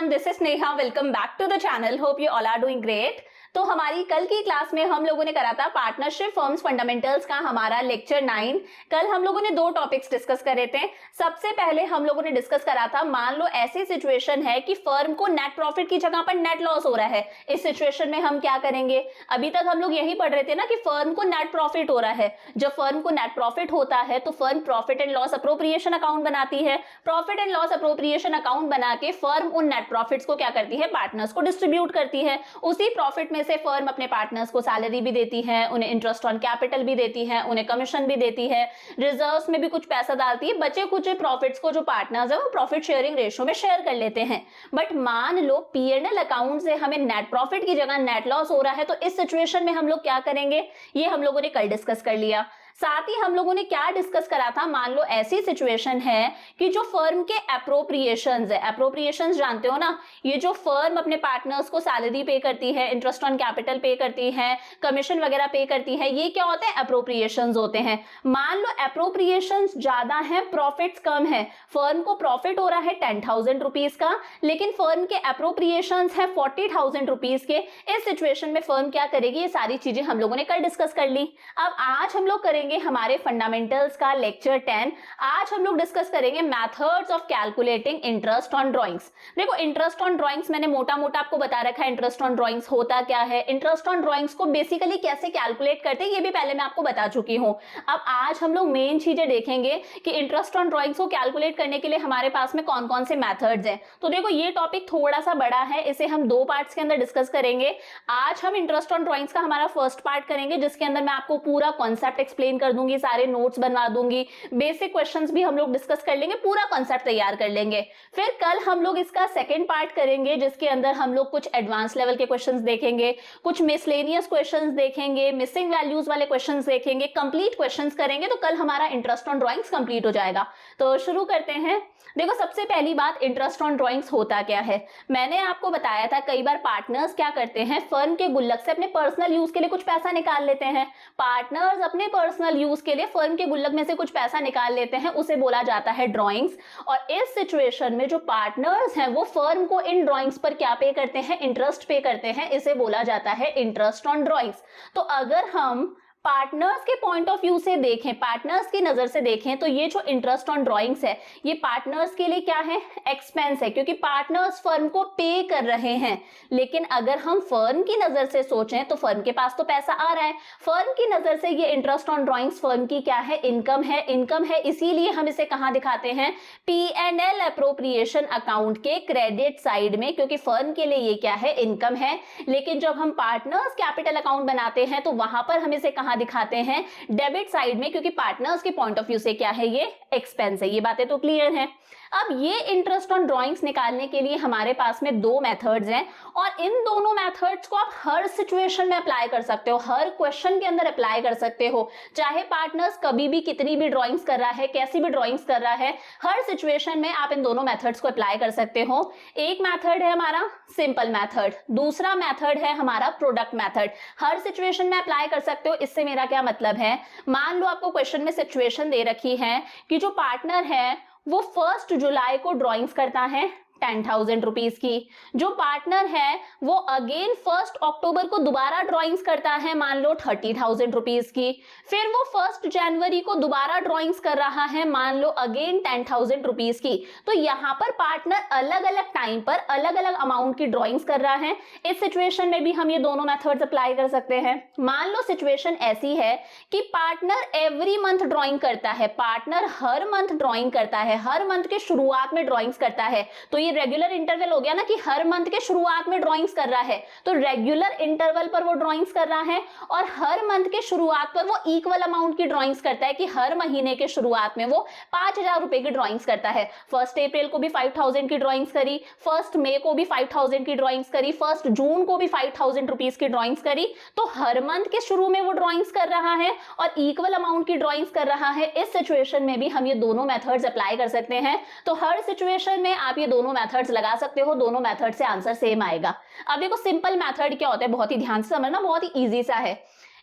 everyone, this is Neha. Welcome back to the channel. Hope you all are doing great. तो हमारी कल की class में हम लोगों ने करा था पार्टनरशिप फर्म्स फंडामेंटल्स का हमारा लेक्चर 9। कल हम लोगों ने दो टॉपिक्स डिस्कस करे थे। सबसे पहले हम लोगों ने डिस्कस करा था, मान लो ऐसी सिचुएशन है कि फर्म को नेट प्रॉफिट की जगह पर नेट लॉस हो रहा है। इस सिचुएशन में हम क्या करेंगे? अभी तक हम लोग यही पढ़ रहे थे ना कि फर्म को नेट प्रॉफिट हो रहा है। जब फर्म को नेट प्रॉफिट होता है तो firm profit and loss appropriation account बनाती है। Profit and loss appropriation account बना के फर्म उन नेट प्रॉफिट्स को क्या करती है? पार्टनर्स को डिस्ट्रीब्यूट करती है। उसी प्रॉफिट में से फर्म अपने पार्टनर्स को सैलरी भी देती है, उन्हें इंटरेस्ट ऑन कैपिटल भी देती है, उन्हें कमीशन भी देती है, रिजर्व्स में भी कुछ पैसा डालती है। बचे कुछ प्रॉफिट्स को जो पार्टनर्स है वो प्रॉफिट शेयरिंग रेशियो में शेयर कर लेते हैं। बट मान लो P&L अकाउंट से हमें नेट प्रॉफिट की जगह नेट लॉस हो रहा है, तो इस सिचुएशन में हम लोग क्या करेंगे? ये हम लोगों ने कल डिस्कस कर लिया। साथ ही हम लोगों ने क्या डिस्कस करा था, मान लो ऐसी सिचुएशन है कि जो फर्म के एप्रोप्रिएशंस है, एप्रोप्रिएशंस जानते हो ना, ये जो फर्म अपने पार्टनर्स को सैलरी पे करती है, इंटरेस्ट ऑन कैपिटल पे करती है, कमीशन वगैरह पे करती है, ये क्या होते हैं? एप्रोप्रिएशंस होते हैं। मान लो एप्रोप्रिएशंस ज्यादा है, प्रॉफिट्स कम है। फर्म को प्रॉफिट हो रहा है 10,000 रुपीज का, लेकिन फर्म के एप्रोप्रिएशंस है 40,000 रुपीज के। इस सिचुएशन में फर्म क्या करेगी? ये सारी चीजें हम लोगों ने कल डिस्कस कर ली। अब आज हम लोग करेंगे हमारे फंडामेंटल्स का लेक्चर 10। आज हम लोग डिस्कस करेंगे methods of calculating interest on drawings. देखो, इंटरेस्ट ऑन ड्राइंग्स मैंने मोटा मोटा आपको बता रखा है। इंटरेस्ट ऑन ड्राइंग्स होता क्या है, इंटरेस्ट ऑन ड्राइंग्स को बेसिकली कैसे कैलकुलेट करते हैं, ये भी पहले मैं आपको बता चुकी हूं। अब आज हम लोग मेन चीजें देखेंगे कि इंटरेस्ट ऑन ड्राइंग्स को कैलकुलेट करने के लिए हमारे पास में कौन कौन से मेथड्स हैं। तो देखो, ये टॉपिक थोड़ा सा बड़ा है, इसे हम दो पार्ट्स के अंदर डिस्कस करेंगे। आज हम इंटरेस्ट ऑन ड्राइंग्स का हमारा फर्स्ट पार्ट करेंगे, जिसके अंदर मैं आपको पूरा कॉन्सेप्ट एक्सप्लेन कर दूंगी, सारे नोट्स बनवा दूंगी, बेसिक क्वेश्चंस भी हम लोग डिस्कस कर लेंगे, पूरा कॉन्सेप्ट तैयार कर लेंगे। फिर कल हम लोग इसका सेकंड पार्ट करेंगे, जिसके अंदर हम लोग कुछ एडवांस लेवल के क्वेश्चंस देखेंगे, कुछ मिसलेनियस क्वेश्चंस देखेंगे, मिसिंग वैल्यूज वाले क्वेश्चंस देखेंगे, कंप्लीट क्वेश्चंस करेंगे। तो कल हमारा इंटरेस्ट ऑन ड्राइंग्स कंप्लीट हो जाएगा। तो शुरू करते हैं। देखो, सबसे पहली बात, इंटरेस्ट ऑन ड्राइंग्स होता क्या है? मैंने आपको बताया था कई बार पार्टनर्स क्या करते हैं, फर्म के गुल्लक से अपने पर्सनल यूज के लिए कुछ पैसा निकाल लेते हैं। पार्टनर्स अपने पर्सनल यूज के लिए फर्म के गुल्लक में से कुछ पैसा निकाल लेते हैं, उसे बोला जाता है ड्राइंग्स। और इस सिचुएशन में जो पार्टनर्स हैं वो फर्म को इन ड्राइंग्स पर क्या पे करते हैं? इंटरेस्ट पे करते हैं। इसे बोला जाता है इंटरेस्ट ऑन ड्राइंग्स। तो अगर हम पार्टनर्स के पॉइंट ऑफ व्यू से देखें, पार्टनर्स की नजर से देखें, तो ये जो इंटरेस्ट ऑन ड्राइंग्स है, ये पार्टनर्स के लिए क्या है? एक्सपेंस है, क्योंकि पार्टनर्स फर्म को पे कर रहे हैं। लेकिन अगर हम फर्म की नजर से सोचें तो फर्म के पास तो पैसा आ रहा है। फर्म की नजर से ये इंटरेस्ट ऑन ड्राइंग्स फर्म की क्या है? इनकम है। इनकम है, इसीलिए हम इसे कहां दिखाते हैं? P&L अप्रोप्रिएशन अकाउंट के क्रेडिट साइड में, क्योंकि फर्म के लिए ये क्या है? इनकम है। लेकिन जब हम पार्टनर्स कैपिटल अकाउंट बनाते हैं तो वहां पर हम इसे दिखाते हैं? डेबिट साइड में, क्योंकि पार्टनर्स के पॉइंट ऑफ व्यू से क्या है? ये एक्सपेंस है। ये बातें तो क्लियर हैं। अब ये इंटरेस्ट ऑन ड्राइंग्स निकालने के लिए हमारे पास में दो मेथड्स हैं, और इन दोनों मेथड्स को आप हर सिचुएशन में अप्लाई कर सकते हो, हर क्वेश्चन के अंदर अप्लाई कर सकते हो। चाहे पार्टनर्स कभी भी कितनी भी ड्राइंग्स कर रहा है, कैसी भी ड्राइंग्स कर रहा है, हर सिचुएशन में आप इन दोनों मेथड्स को अप्लाई कर सकते हो। एक मेथड है हमारा सिंपल मेथड, दूसरा मेथड है हमारा प्रोडक्ट मेथड। हर सिचुएशन में अप्लाई कर सकते हो। इससे मेरा क्या मतलब है? मान लो आपको क्वेश्चन में सिचुएशन दे रखी है कि जो पार्टनर है वो 1 जुलाई को ड्राइंग्स करता है 10,000 रुपीज की। जो पार्टनर है वो अगेन 1 अक्टूबर को दोबारा ड्राइंग्स करता है, मान लो 30,000 रुपीज की। फिर वो 1 जनवरी को दोबारा ड्राइंग्स कर रहा है, मान लो अगेन 10,000 रुपीज की। तो यहाँ पर पार्टनर अलग अलग टाइम पर अलग अलग अमाउंट की ड्राइंग्स कर रहा है। इस सिचुएशन में भी हम ये दोनों मेथड्स अप्लाई कर सकते हैं। मान लो सिचुएशन ऐसी है कि पार्टनर एवरी मंथ ड्राइंग करता है, पार्टनर हर मंथ ड्राइंग करता है, हर मंथ के शुरुआत में ड्राइंग्स करता है। तो ये रेगुलर इंटरवल हो गया ना कि हर मंथ के शुरुआत में ड्राइंग्स कर रहा है, तो रेगुलर इंटरवल पर वो ड्राइंग्स कर रहा है। और हर मंथ के शुरुआत पर वो इक्वल अमाउंट की ड्राइंग्स करता है कि हर महीने के शुरुआत में वो 5,000 रुपए की ड्राइंग्स करता है। 1 अप्रैल को भी 5,000 की ड्राइंग्स करी, 1 मई को भी 5,000 की ड्राइंग्स करी, 1 जून को भी 5,000 रुपीज की ड्राइंग्स करी। तो हर मंथ के शुरू में वो ड्राइंग्स कर रहा है और इक्वल अमाउंट की ड्राइंग्स कर रहा है। इस सिचुएशन में भी हम ये दोनों मेथड्स अप्लाई कर सकते हैं। तो हर सिचुएशन में आप ये दोनों मेथड्स लगा सकते हो, दोनों मेथड से आंसर सेम आएगा। अब देखो, सिंपल मेथड क्या होता है, बहुत ही ध्यान से समझना, बहुत ही इजी सा है।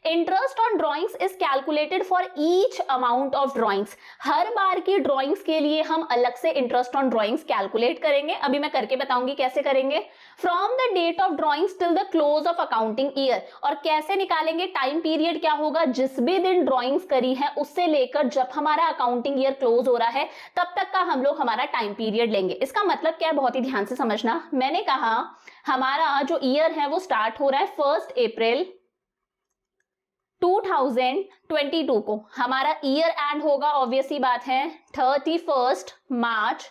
Interest on drawings is calculated for each amount of drawings. हर बार की ड्रॉइंग्स के लिए हम अलग से इंटरेस्ट ऑन ड्रॉइंग्स कैलकुलेट करेंगे। अभी मैं करके बताऊंगी कैसे करेंगे। From the date of drawings till the close of accounting year. और कैसे निकालेंगे? टाइम पीरियड क्या होगा? जिस भी दिन ड्रॉइंग्स करी है उससे लेकर जब हमारा अकाउंटिंग ईयर क्लोज हो रहा है तब तक का हम लोग हमारा टाइम पीरियड लेंगे। इसका मतलब क्या है? बहुत ही ध्यान से समझना। मैंने कहा हमारा जो ईयर है वो स्टार्ट हो रहा है 1 अप्रैल 2022 को। हमारा ईयर एंड होगा, ऑब्वियस ही बात है, 31 मार्च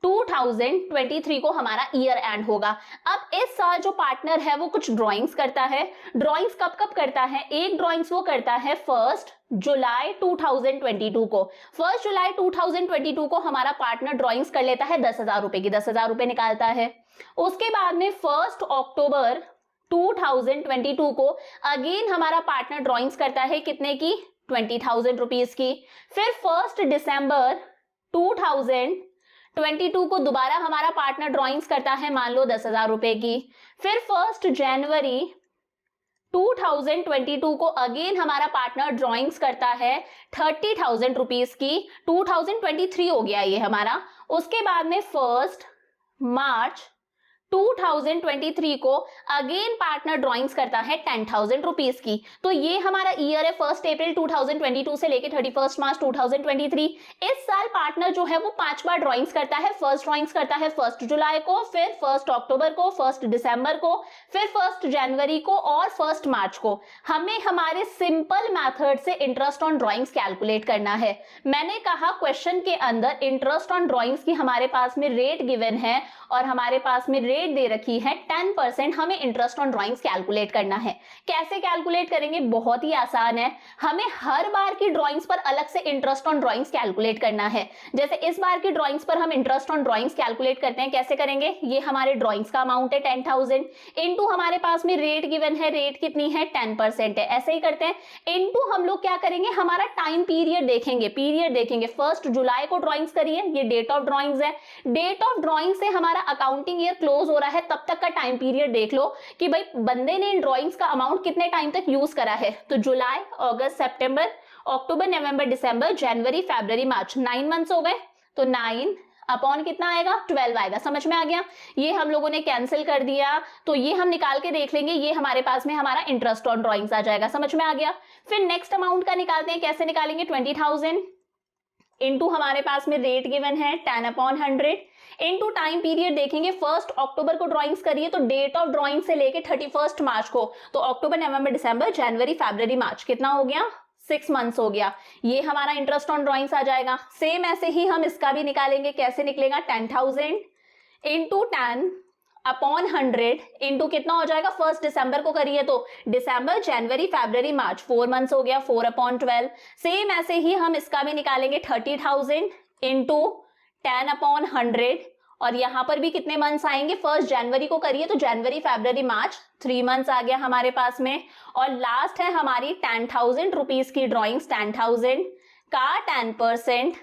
2023 को हमारा ईयर एंड होगा। अब इस साल जो पार्टनर है वो कुछ ड्राइंग्स करता है। ड्राइंग्स कब कब करता है? एक ड्राइंग्स वो करता है 1 जुलाई 2022 को। 1 जुलाई 2022 को हमारा पार्टनर ड्राइंग्स कर लेता है 10,000 रुपए की, 10,000 रुपए निकालता है। उसके बाद में 1 अक्टूबर 2022 को अगेन हमारा पार्टनर ड्राइंग्स करता है कितने की? 20,000 रुपीज की। फिर 1 दिसंबर 2022 को दोबारा हमारा पार्टनर ड्राइंग्स करता है मान लो 10,000 रुपए की। फिर 1 जनवरी 2022 को अगेन हमारा पार्टनर ड्राइंग्स करता है 30,000 रुपीज की। 2023 हो गया ये हमारा। उसके बाद में 1 मार्च 2023 को अगेन पार्टनर ड्राइंग्स करता है 10,000 रुपीज की। तो ये हमारा ईयर है 1 अप्रैल 2022 से लेके 31 मार्च 2023। इस साल पार्टनर जो है वो 5 बार ड्राइंग्स करता है। फर्स्ट ड्राइंग्स करता है 1 जुलाई को, फिर 1 अक्टूबर को, 1 दिसंबर को, फिर 1 जनवरी को और 1 मार्च को। हमें हमारे सिंपल मेथड से इंटरेस्ट ऑन ड्राइंग्स कैलकुलेट करना है। मैंने कहा क्वेश्चन के अंदर इंटरेस्ट ऑन ड्राइंग्स की हमारे पास में रेट गिवन है और हमारे पास में रेट दे रखी है 10%। हमें इंटरेस्ट ऑन ड्राइंग्स कैलकुलेट करना है। कैसे कैलकुलेट करेंगे? बहुत ही आसान है। हमें हर बार की ड्राइंग्स पर अलग से इंटरेस्ट ऑन ड्राइंग्स कैलकुलेट करना है। जैसे इस बार की ड्राइंग्स पर हम इंटरेस्ट ऑन ड्राइंग्स कैलकुलेट करते हैं। कैसे करेंगे? ये हमारे ड्राइंग्स का अमाउंट है 10,000 इनटू हमारे पास में रेट गिवन है, रेट कितनी है? 10% है। ऐसे ही करते हैं। इनटू हम लोग क्या करेंगे? हमारा टाइम पीरियड देखेंगे। पीरियड देखेंगे 1 जुलाई को ड्राइंग्स करिए, ये डेट ऑफ ड्राइंग्स है। डेट ऑफ ड्राइंग से हमारा अकाउंटिंग ईयर क्लोज हो रहा है तब तक का टाइम पीरियड देख लो कि भाई बंदे ने इन ड्राइंग्स का अमाउंट कितने टाइम तक यूज करा है। तो जुलाई, अगस्त, सितंबर, अक्टूबर, नवंबर, दिसंबर, जनवरी, फरवरी, मार्च, 9 मंथ्स हो गए। तो 9 अपॉन कितना आएगा? 12 आएगा। समझ में आ गया? ये हम लोगों ने कैंसिल कर दिया तो ये हम निकाल के देख लेंगे। ये हमारे पास में हमारा इंटरेस्ट ऑन ड्राइंग्स आ जाएगा। समझ में आ गया? फिर नेक्स्ट अमाउंट का निकालते हैं। कैसे निकालेंगे? 20,000 इनटू हमारे पास में रेट गिवन है 10/100 इनटू टाइम पीरियड देखेंगे 1 अक्टूबर को ड्राइंग्स करिए तो डेट ऑफ ड्राइंग से लेके 31 मार्च को, तो अक्टूबर, नवंबर, दिसंबर, जनवरी, फरवरी, मार्च, कितना हो गया? 6 मंथ्स हो गया। ये हमारा इंटरेस्ट ऑन ड्राइंग्स आ जाएगा। सेम ऐसे ही हम इसका भी निकालेंगे। कैसे निकलेगा? 10,000 इंटू 10/100 इंटू कितना हो जाएगा? 1 दिसंबर को करिए तो दिसंबर, जनवरी, फरवरी, मार्च, 4 मंथ्स हो गया, 4/12। सेम ऐसे ही हम इसका भी निकालेंगे 30,000 इंटू 10/100 और यहां पर भी कितने मंथ्स आएंगे? 1 जनवरी को करिए तो जनवरी, फरवरी, मार्च, 3 मंथ्स आ गया हमारे पास में। और लास्ट है हमारी 10,000 रुपीज की ड्रॉइंग्स। 10,000 का 10%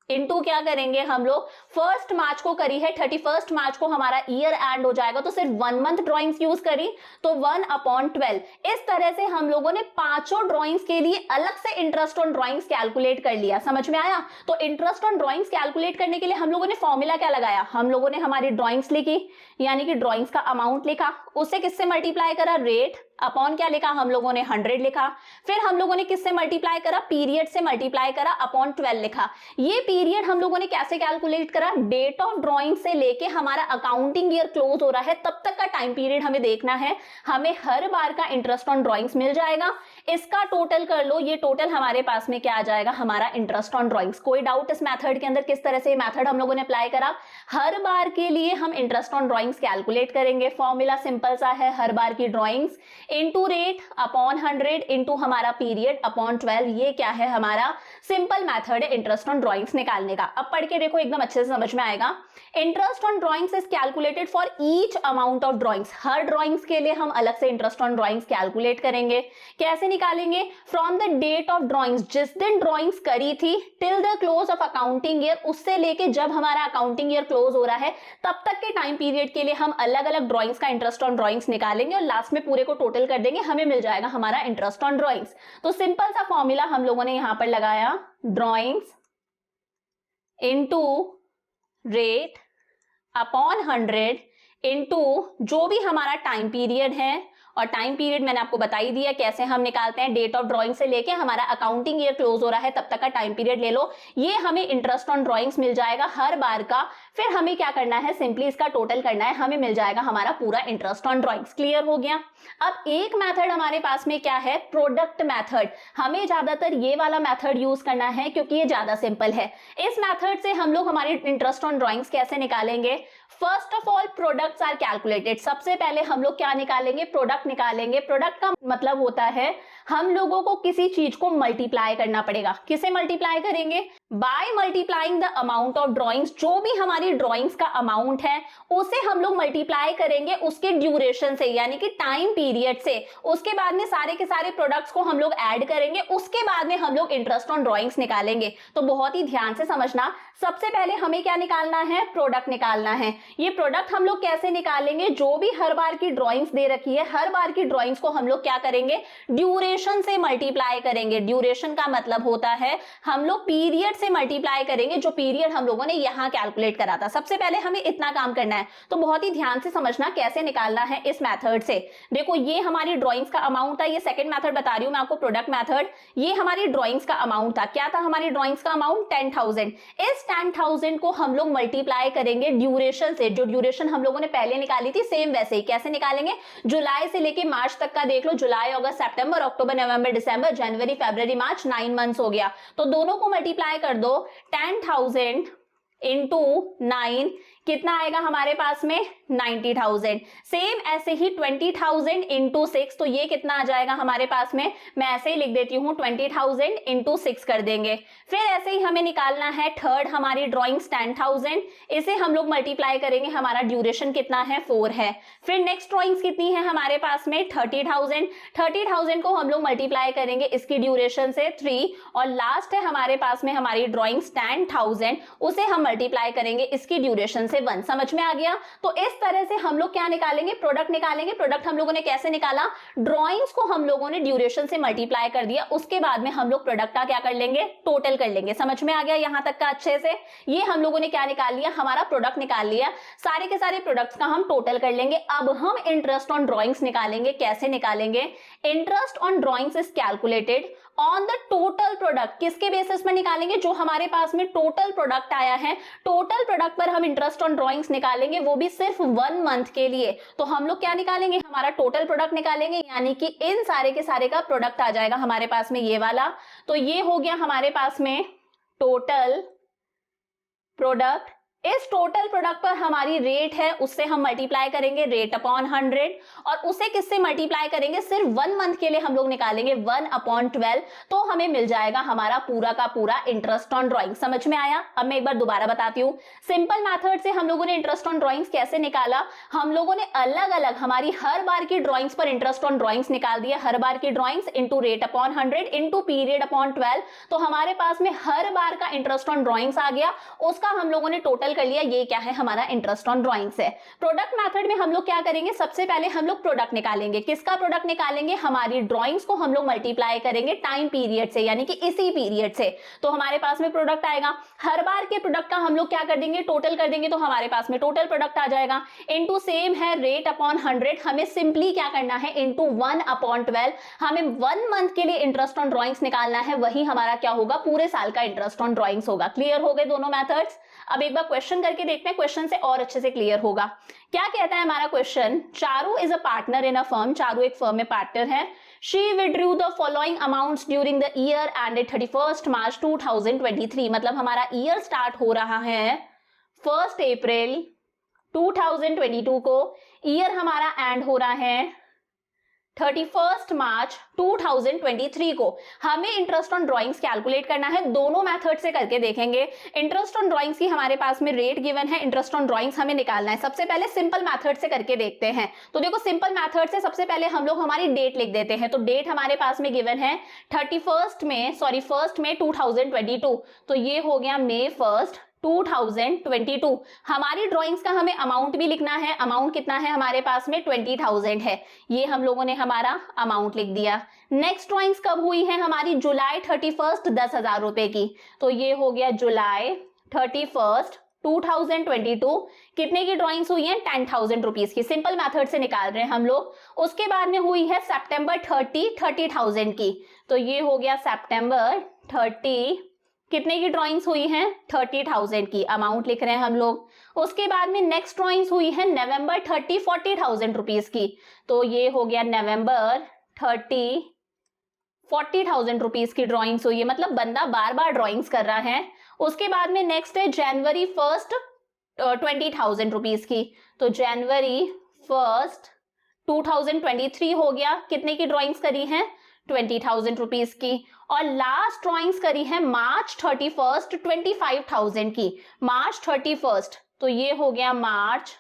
इनटू क्या करेंगे हम लोग? 1 मार्च को करी है, 31 मार्च को हमारा ईयर एंड हो जाएगा तो सिर्फ 1 मंथ ड्राइंग्स यूज करी तो 1/12। इस तरह से हम लोगों ने पांचों ड्राइंग्स के लिए अलग से इंटरेस्ट ऑन ड्राइंग्स कैलकुलेट कर लिया। समझ में आया? तो इंटरेस्ट ऑन ड्राइंग्स कैलकुलेट करने के लिए हम लोगों ने फॉर्मूला क्या लगाया? हम लोगों ने हमारी ड्राइंग्स लिखी यानी कि ड्राइंग्स का अमाउंट लिखा, उससे किससे मल्टीप्लाई करा? रेट अपॉन क्या लिखा हम लोगों ने? 100 लिखा। फिर हम लोगों ने किससे मल्टीप्लाई करा? पीरियड से मल्टीप्लाई करा, अपॉन 12 लिखा। ये पीरियड हम लोगों ने कैसे कैलकुलेट करा? डेट ऑफ ड्राइंग से लेके हमारा अकाउंटिंग ईयर क्लोज हो रहा है तब तक का टाइम पीरियड हमें देखना है। हमें हर बार का इंटरेस्ट ऑन ड्राइंग्स मिल जाएगा। इसका टोटल कर लो, ये टोटल हमारे पास में क्या आ जाएगा? हमारा इंटरेस्ट ऑन ड्राइंग्स। कोई डाउट इस मेथड के अंदर? किस तरह से ये मेथड हम लोगों ने अप्लाई करा? हर बार के लिए हम इंटरेस्ट ऑन ड्राइंग्स कैलकुलेट करेंगे। फॉर्मूला सिंपल सा है, हर बार की drawings into rate upon 100 into हमारा पीरियड अपॉन 12। ये क्या है? हमारा सिंपल मेथड है इंटरेस्ट ऑन ड्राइंग्स निकालने का। अब पढ़ के देखो, एकदम अच्छे से समझ में आएगा। Interest on drawings is calculated for each amount of drawings, her drawings के लिए हम अलग से इंटरेस्ट ऑन ड्रॉइंग्स कैलकुलेट करेंगे। कैसे निकालेंगे? From the date of drawings, जिस दिन ड्रॉइंग्स करी थी, till the close of accounting year, उससे लेके जब हमारा अकाउंटिंग ईयर क्लोज हो रहा है तब तक के टाइम पीरियड के लिए हम अलग अलग ड्रॉइंग्स का इंटरेस्ट ऑन ड्रॉइंग्स निकालेंगे और लास्ट में पूरे को टोटल कर देंगे, हमें मिल जाएगा हमारा इंटरेस्ट ऑन ड्रॉइंग्स। तो सिंपल सा फॉर्मूला हम लोगों ने यहां पर लगाया, drawings into rate upon 100 into जो भी हमारा टाइम पीरियड है, और टाइम पीरियड मैंने आपको बता ही दिया कैसे हम निकालते हैं, डेट ऑफ ड्राइंग से लेके हमारा अकाउंटिंग ईयर क्लोज हो रहा है तब तक का टाइम पीरियड ले लो, ये हमें इंटरेस्ट ऑन ड्राइंग्स मिल जाएगा हर बार का। फिर हमें क्या करना है, सिंपली इसका टोटल करना है, हमें मिल जाएगा हमारा पूरा इंटरेस्ट ऑन ड्राइंग्स। क्लियर हो गया? अब एक मेथड हमारे पास में क्या है, प्रोडक्ट मेथड। हमें ज्यादातर ये वाला मेथड यूज करना है क्योंकि ये ज्यादा सिंपल है। इस मेथड से हम लोग हमारे इंटरेस्ट ऑन ड्राइंग्स कैसे निकालेंगे? First of all products are calculated, सबसे पहले हम लोग क्या निकालेंगे, प्रोडक्ट निकालेंगे। प्रोडक्ट का मतलब होता है हम लोगों को किसी चीज को मल्टीप्लाई करना पड़ेगा। किसे मल्टीप्लाई करेंगे? By multiplying the amount of drawings, जो भी हमारी ड्रॉइंग्स का अमाउंट है उसे हम लोग मल्टीप्लाई करेंगे उसके ड्यूरेशन से, यानी कि टाइम पीरियड से। उसके बाद में सारे के सारे प्रोडक्ट्स को हम लोग ऐड करेंगे, उसके बाद में हम लोग इंटरेस्ट ऑन ड्रॉइंग्स निकालेंगे। तो बहुत ही ध्यान से समझना, सबसे पहले हमें क्या निकालना है, प्रोडक्ट निकालना है। ये प्रोडक्ट हम लोग कैसे निकालेंगे, जो भी हर बार की ड्रॉइंग्स दे रखी है, हर बार की ड्रॉइंग्स को हम लोग क्या करेंगे, ड्यूरेशन से मल्टीप्लाई करेंगे। ड्यूरेशन का मतलब होता है हम लोग पीरियड से मल्टीप्लाई करेंगे, जो पीरियड हम लोगों ने यहां कैलकुलेट करा था। सबसे पहले हमें इतना काम करना है, तो बहुत ही ध्यान से समझना कैसे निकालना है इस मेथड से। देखो ये हमारी ड्रॉइंग्स का अमाउंट था, ये सेकंड मेथड बता रही हूं मैं आपको, प्रोडक्ट मेथड। ये हमारी ड्रॉइंग्स का अमाउंट था, क्या था हमारी ड्रॉइंग्स का अमाउंट, 10,000। इस 10,000 को हम लोग मल्टीप्लाई करेंगे ड्यूरेशन से, जो ड्यूरेशन हम लोगों ने पहले निकाली थी सेम वैसे ही। कैसे निकालेंगे, जुलाई से लेके मार्च तक का देख लो, जुलाई अगस्त सितंबर अक्टूबर नवंबर दिसंबर जनवरी फरवरी मार्च, 9 मंथ्स हो गया। तो दोनों को मल्टीप्लाई कर दो, 10,000 इंटू 9 कितना आएगा हमारे पास में, 90,000। सेम ऐसे ही 20,000 इंटू 6, तो ये कितना आ जाएगा हमारे पास में, मैं ऐसे ही लिख देती हूँ 20,000 इंटू 6 कर देंगे। फिर ऐसे ही हमें निकालना है थर्ड हमारी ड्रॉइंग्स 10,000, इसे हम लोग मल्टीप्लाई करेंगे, हमारा ड्यूरेशन कितना है, 4 है। फिर नेक्स्ट ड्रॉइंग्स कितनी है हमारे पास में, 30,000 को हम लोग मल्टीप्लाई करेंगे इसकी ड्यूरेशन से 3, और लास्ट है हमारे पास में हमारी ड्रॉइंग्स 10,000, उसे हम मल्टीप्लाई करेंगे इसकी ड्यूरेशन से 1। समझ में आ गया? तो इस तरह से हम लोग क्या निकालेंगे, प्रोडक्ट निकालेंगे। प्रोडक्ट हम लोगों ने कैसे निकाला, ड्रॉइंग्स को हम लोगों ने ड्यूरेशन से मल्टीप्लाई कर दिया, उसके बाद में हम लोग प्रोडक्ट का क्या कर लेंगे, टोटल कर लेंगे। समझ में आ गया यहां तक का अच्छे से? ये हम लोगों ने क्या निकाल लिया, हमारा प्रोडक्ट निकाल लिया। सारे के सारे प्रोडक्ट्स का हम टोटल कर लेंगे। अब हम इंटरेस्ट ऑन ड्रॉइंग्स निकालेंगे। कैसे निकालेंगे, interest on drawings is calculated on the total product. किसके बेसिस पर निकालेंगे, जो हमारे पास में टोटल प्रोडक्ट आया है, टोटल प्रोडक्ट पर हम इंटरेस्ट ऑन ड्रॉइंग्स निकालेंगे, वो भी सिर्फ 1 मंथ के लिए। तो हम लोग क्या निकालेंगे, हमारा टोटल प्रोडक्ट निकालेंगे, यानी कि इन सारे के सारे का प्रोडक्ट आ जाएगा हमारे पास में ये वाला। तो ये हो गया हमारे पास में टोटल प्रोडक्ट। इस टोटल प्रोडक्ट पर हमारी रेट है, उससे हम मल्टीप्लाई करेंगे रेट अपॉन 100, और उसे किससे मल्टीप्लाई करेंगे, सिर्फ 1 मंथ के लिए हम लोग निकालेंगे 1/12, तो हमें मिल जाएगा हमारा पूरा का पूरा इंटरेस्ट ऑन ड्रॉइंग। समझ में आया? अब मैं एक बार दोबारा बताती हूँ। सिंपल मेथड से हम लोगों ने इंटरेस्ट ऑन ड्रॉइंग्स कैसे निकाला, हम लोगों ने अलग अलग हमारी हर बार की ड्रॉइंग्स पर इंटरेस्ट ऑन ड्रॉइंग्स निकाल दिया, हर बार की drawings into rate upon 100 into period upon 12, तो हमारे पास में हर बार का इंटरेस्ट ऑन ड्रॉइंग्स आ गया, उसका हम लोगों ने टोटल कर लिया। ये क्या है, हमारा इंटरेस्ट ऑन ड्रॉइंग्स है। प्रोडक्ट मेथड में हम लोग क्या करेंगे, सबसे पहले हम लोग प्रोडक्ट निकालेंगे। किसका प्रोडक्ट निकालेंगे, हमारी ड्रॉइंग्स को हम लोग मल्टीप्लाई करेंगे टाइम पीरियड से, यानी कि इसी पीरियड से, तो हमारे पास में प्रोडक्ट आएगा। हर बार के प्रोडक्ट का हम लोग क्या कर देंगे, टोटल कर देंगे, तो हमारे पास में टोटल प्रोडक्ट आ जाएगा। इनटू सेम है रेट अपॉन 100, हमें सिंपली क्या करना है, इनटू 1/12, हमें 1 मंथ के लिए इंटरेस्ट ऑन ड्रॉइंग्स निकालना है, वही हमारा क्या होगा, पूरे साल का इंटरेस्ट ऑन ड्रॉइंग्स होगा। क्लियर हो गए दोनों मेथड्स? अब एक बार क्वेश्चन करके देखते हैं, क्वेश्चन से और अच्छे से क्लियर होगा। क्या कहता है हमारा question, Charu is a partner in a firm, Charu एक फर्म में पार्टनर है। She withdrew the following amounts during the year ended 31 मार्च 2023, मतलब हमारा ईयर स्टार्ट हो रहा है 1 अप्रैल 2022 को, ईयर हमारा एंड हो रहा है 31 मार्च 2023 को हमें इंटरेस्ट ऑन ड्राइंग्स कैलकुलेट करना है। दोनों मेथड से करके देखेंगे। इंटरेस्ट ऑन ड्राइंग्स की हमारे पास में रेट गिवन है, इंटरेस्ट ऑन ड्राइंग्स हमें निकालना है। सबसे पहले सिंपल मेथड से करके देखते हैं। तो देखो सिंपल मेथड से सबसे पहले हम लोग हमारी डेट लिख देते हैं। तो डेट हमारे पास में गिवन है 1 में 2022, तो ये हो गया May 1, 2022। हमारी ड्राइंग्स का हमें अमाउंट भी लिखना है। अमाउंट कितना है हमारे पास में 20,000 है। ये हम लोगों ने हमारा अमाउंट लिख दिया। नेक्स्ट ड्राइंग्स कब हुई है हमारी? जुलाई 31, 10,000 रुपए की। तो ये हो गया जुलाई 31, 2022। कितने की ड्राइंग्स हुई है? 10,000 रुपीज की। सिंपल मेथड से निकाल रहे हैं हम लोग। उसके बाद में हुई है सितंबर 30,000 की। तो ये हो गया सितंबर 30। कितने की ड्राइंग्स हुई हैं? 30,000 की। अमाउंट लिख रहे हैं हम लोग। उसके बाद में नेक्स्ट ड्राइंग्स हुई है नवंबर 30, 40,000 रुपीज की। तो ये हो गया नवंबर 30, 40,000 रुपीज की ड्राइंग्स हुई है। मतलब बंदा बार बार ड्राइंग्स कर रहा है। उसके बाद में नेक्स्ट है जनवरी 1, 20,000 रुपीज की। तो जनवरी 1, 2023 हो गया। कितने की ड्राइंग्स करी है? 20,000 रुपीज की। और लास्ट ड्राइंग्स करी है मार्च 31, 25,000 की। मार्च 31, तो ये हो गया मार्च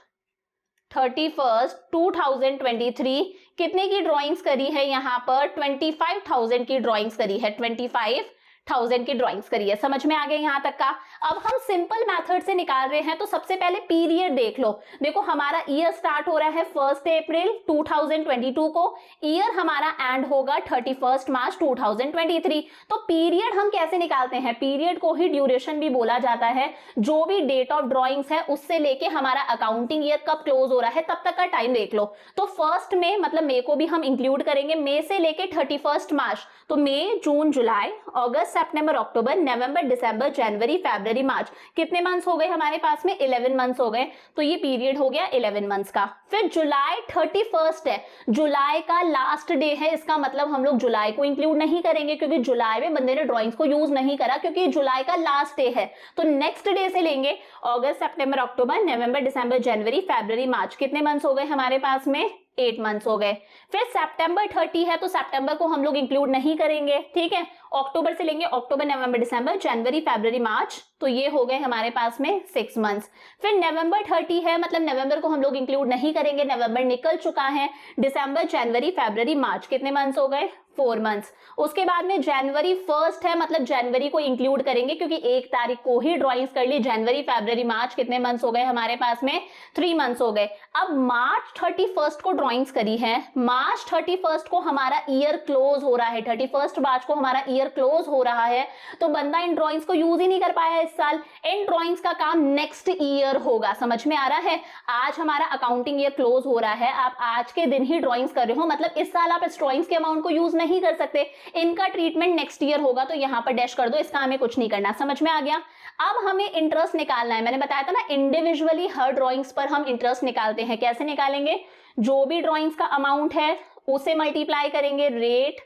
31, 2023। कितने की ड्राइंग्स करी है यहाँ पर? 25,000 की ड्राइंग्स करी है। 25,000 की ड्राइंग्स करी है। समझ में आ गया यहाँ तक का? अब हम सिंपल मेथड से निकाल रहे हैं। तो सबसे पहले पीरियड देख लो। देखो हमारा ईयर स्टार्ट हो रहा है 1 अप्रैल 2022 को। ईयर हमारा एंड होगा 31 मार्च 2023। तो पीरियड हम कैसे निकालते हैं? पीरियड को ही ड्यूरेशन भी बोला जाता है। जो भी डेट ऑफ ड्राइंग्स है उससे लेके हमारा अकाउंटिंग ईयर कब क्लोज हो रहा है तब तक का टाइम देख लो। तो फर्स्ट में मतलब मई को भी हम इंक्लूड करेंगे। मई से लेके 31 मार्च। तो मई, जून, जुलाई, अगस्त, सितंबर, अक्टूबर, नवंबर, दिसंबर, जनवरी, फरवरी, मार्च। कितने मंथ्स हो गए हमारे पास में? 11 मंथ्स हो गए। तो ये पीरियड हो गया 11 मंथ्स का। फिर जुलाई 31 है। जुलाई का लास्ट डे है। इसका मतलब हम लोग जुलाई को इंक्लूड नहीं करेंगे क्योंकि जुलाई में बंदे ने ड्राइंग्स को यूज नहीं करा क्योंकि जुलाई का लास्ट डे है। तो नेक्स्ट डे से लेंगे अगस्त, सितंबर, अक्टूबर, नवंबर, दिसंबर, जनवरी, फरवरी, मार्च। कितने मंथ्स हो गए हमारे पास में? 8 मंथ्स हो गए। फिर सितंबर 30 है तो सितंबर को हम लोग इंक्लूड नहीं करेंगे। ठीक है, अक्टूबर से लेंगे अक्टूबर, नवंबर, दिसंबर, जनवरी, फरवरी, मार्च। तो ये हो गए हमारे पास में 6 मंथ्स। फिर नवंबर 30 है मतलब नवंबर को हम लोग इंक्लूड नहीं करेंगे। नवंबर निकल चुका है। दिसंबर, जनवरी, फरवरी, मार्च। कितने मंथ्स हो गए? 4 मंथ्स। उसके बाद में जनवरी 1 है मतलब जनवरी को इंक्लूड करेंगे क्योंकि 1 तारीख को ही ड्राइंग्स कर ली। जनवरी, फरवरी, मार्च। कितने मंथ्स हो गए हमारे पास में? 3 मंथ्स हो गए। अब मार्च 31 को ड्राइंग्स करी है। मार्च 31 को हमारा ईयर क्लोज हो रहा है। 31 मार्च को हमारा ईयर क्लोज हो रहा है। तो बंदा इन ड्राइंग्स को यूज ही नहीं कर पाया इस साल। इन ड्राइंग्स का काम नेक्स्ट ईयर होगा। समझ में आ रहा है? आज हमारा अकाउंटिंग ईयर क्लोज हो रहा है। आप आज के दिन ही ड्राइंग्स कर रहे हो मतलब इस साल आप इस ड्राइंग्स के अमाउंट को यूज नहीं कर सकते। इनका ट्रीटमेंट नेक्स्ट ईयर होगा। तो यहां पर डैश कर दो। इसका हमें कुछ नहीं करना। समझ में आ गया? अब हमें इंटरेस्ट निकालना है। मैंने बताया था ना इंडिविजुअली हर ड्राइंग्स पर हम इंटरेस्ट निकालते हैं। कैसे निकालेंगे? जो भी ड्राइंग्स का अमाउंट है उसे मल्टीप्लाई करेंगे रेट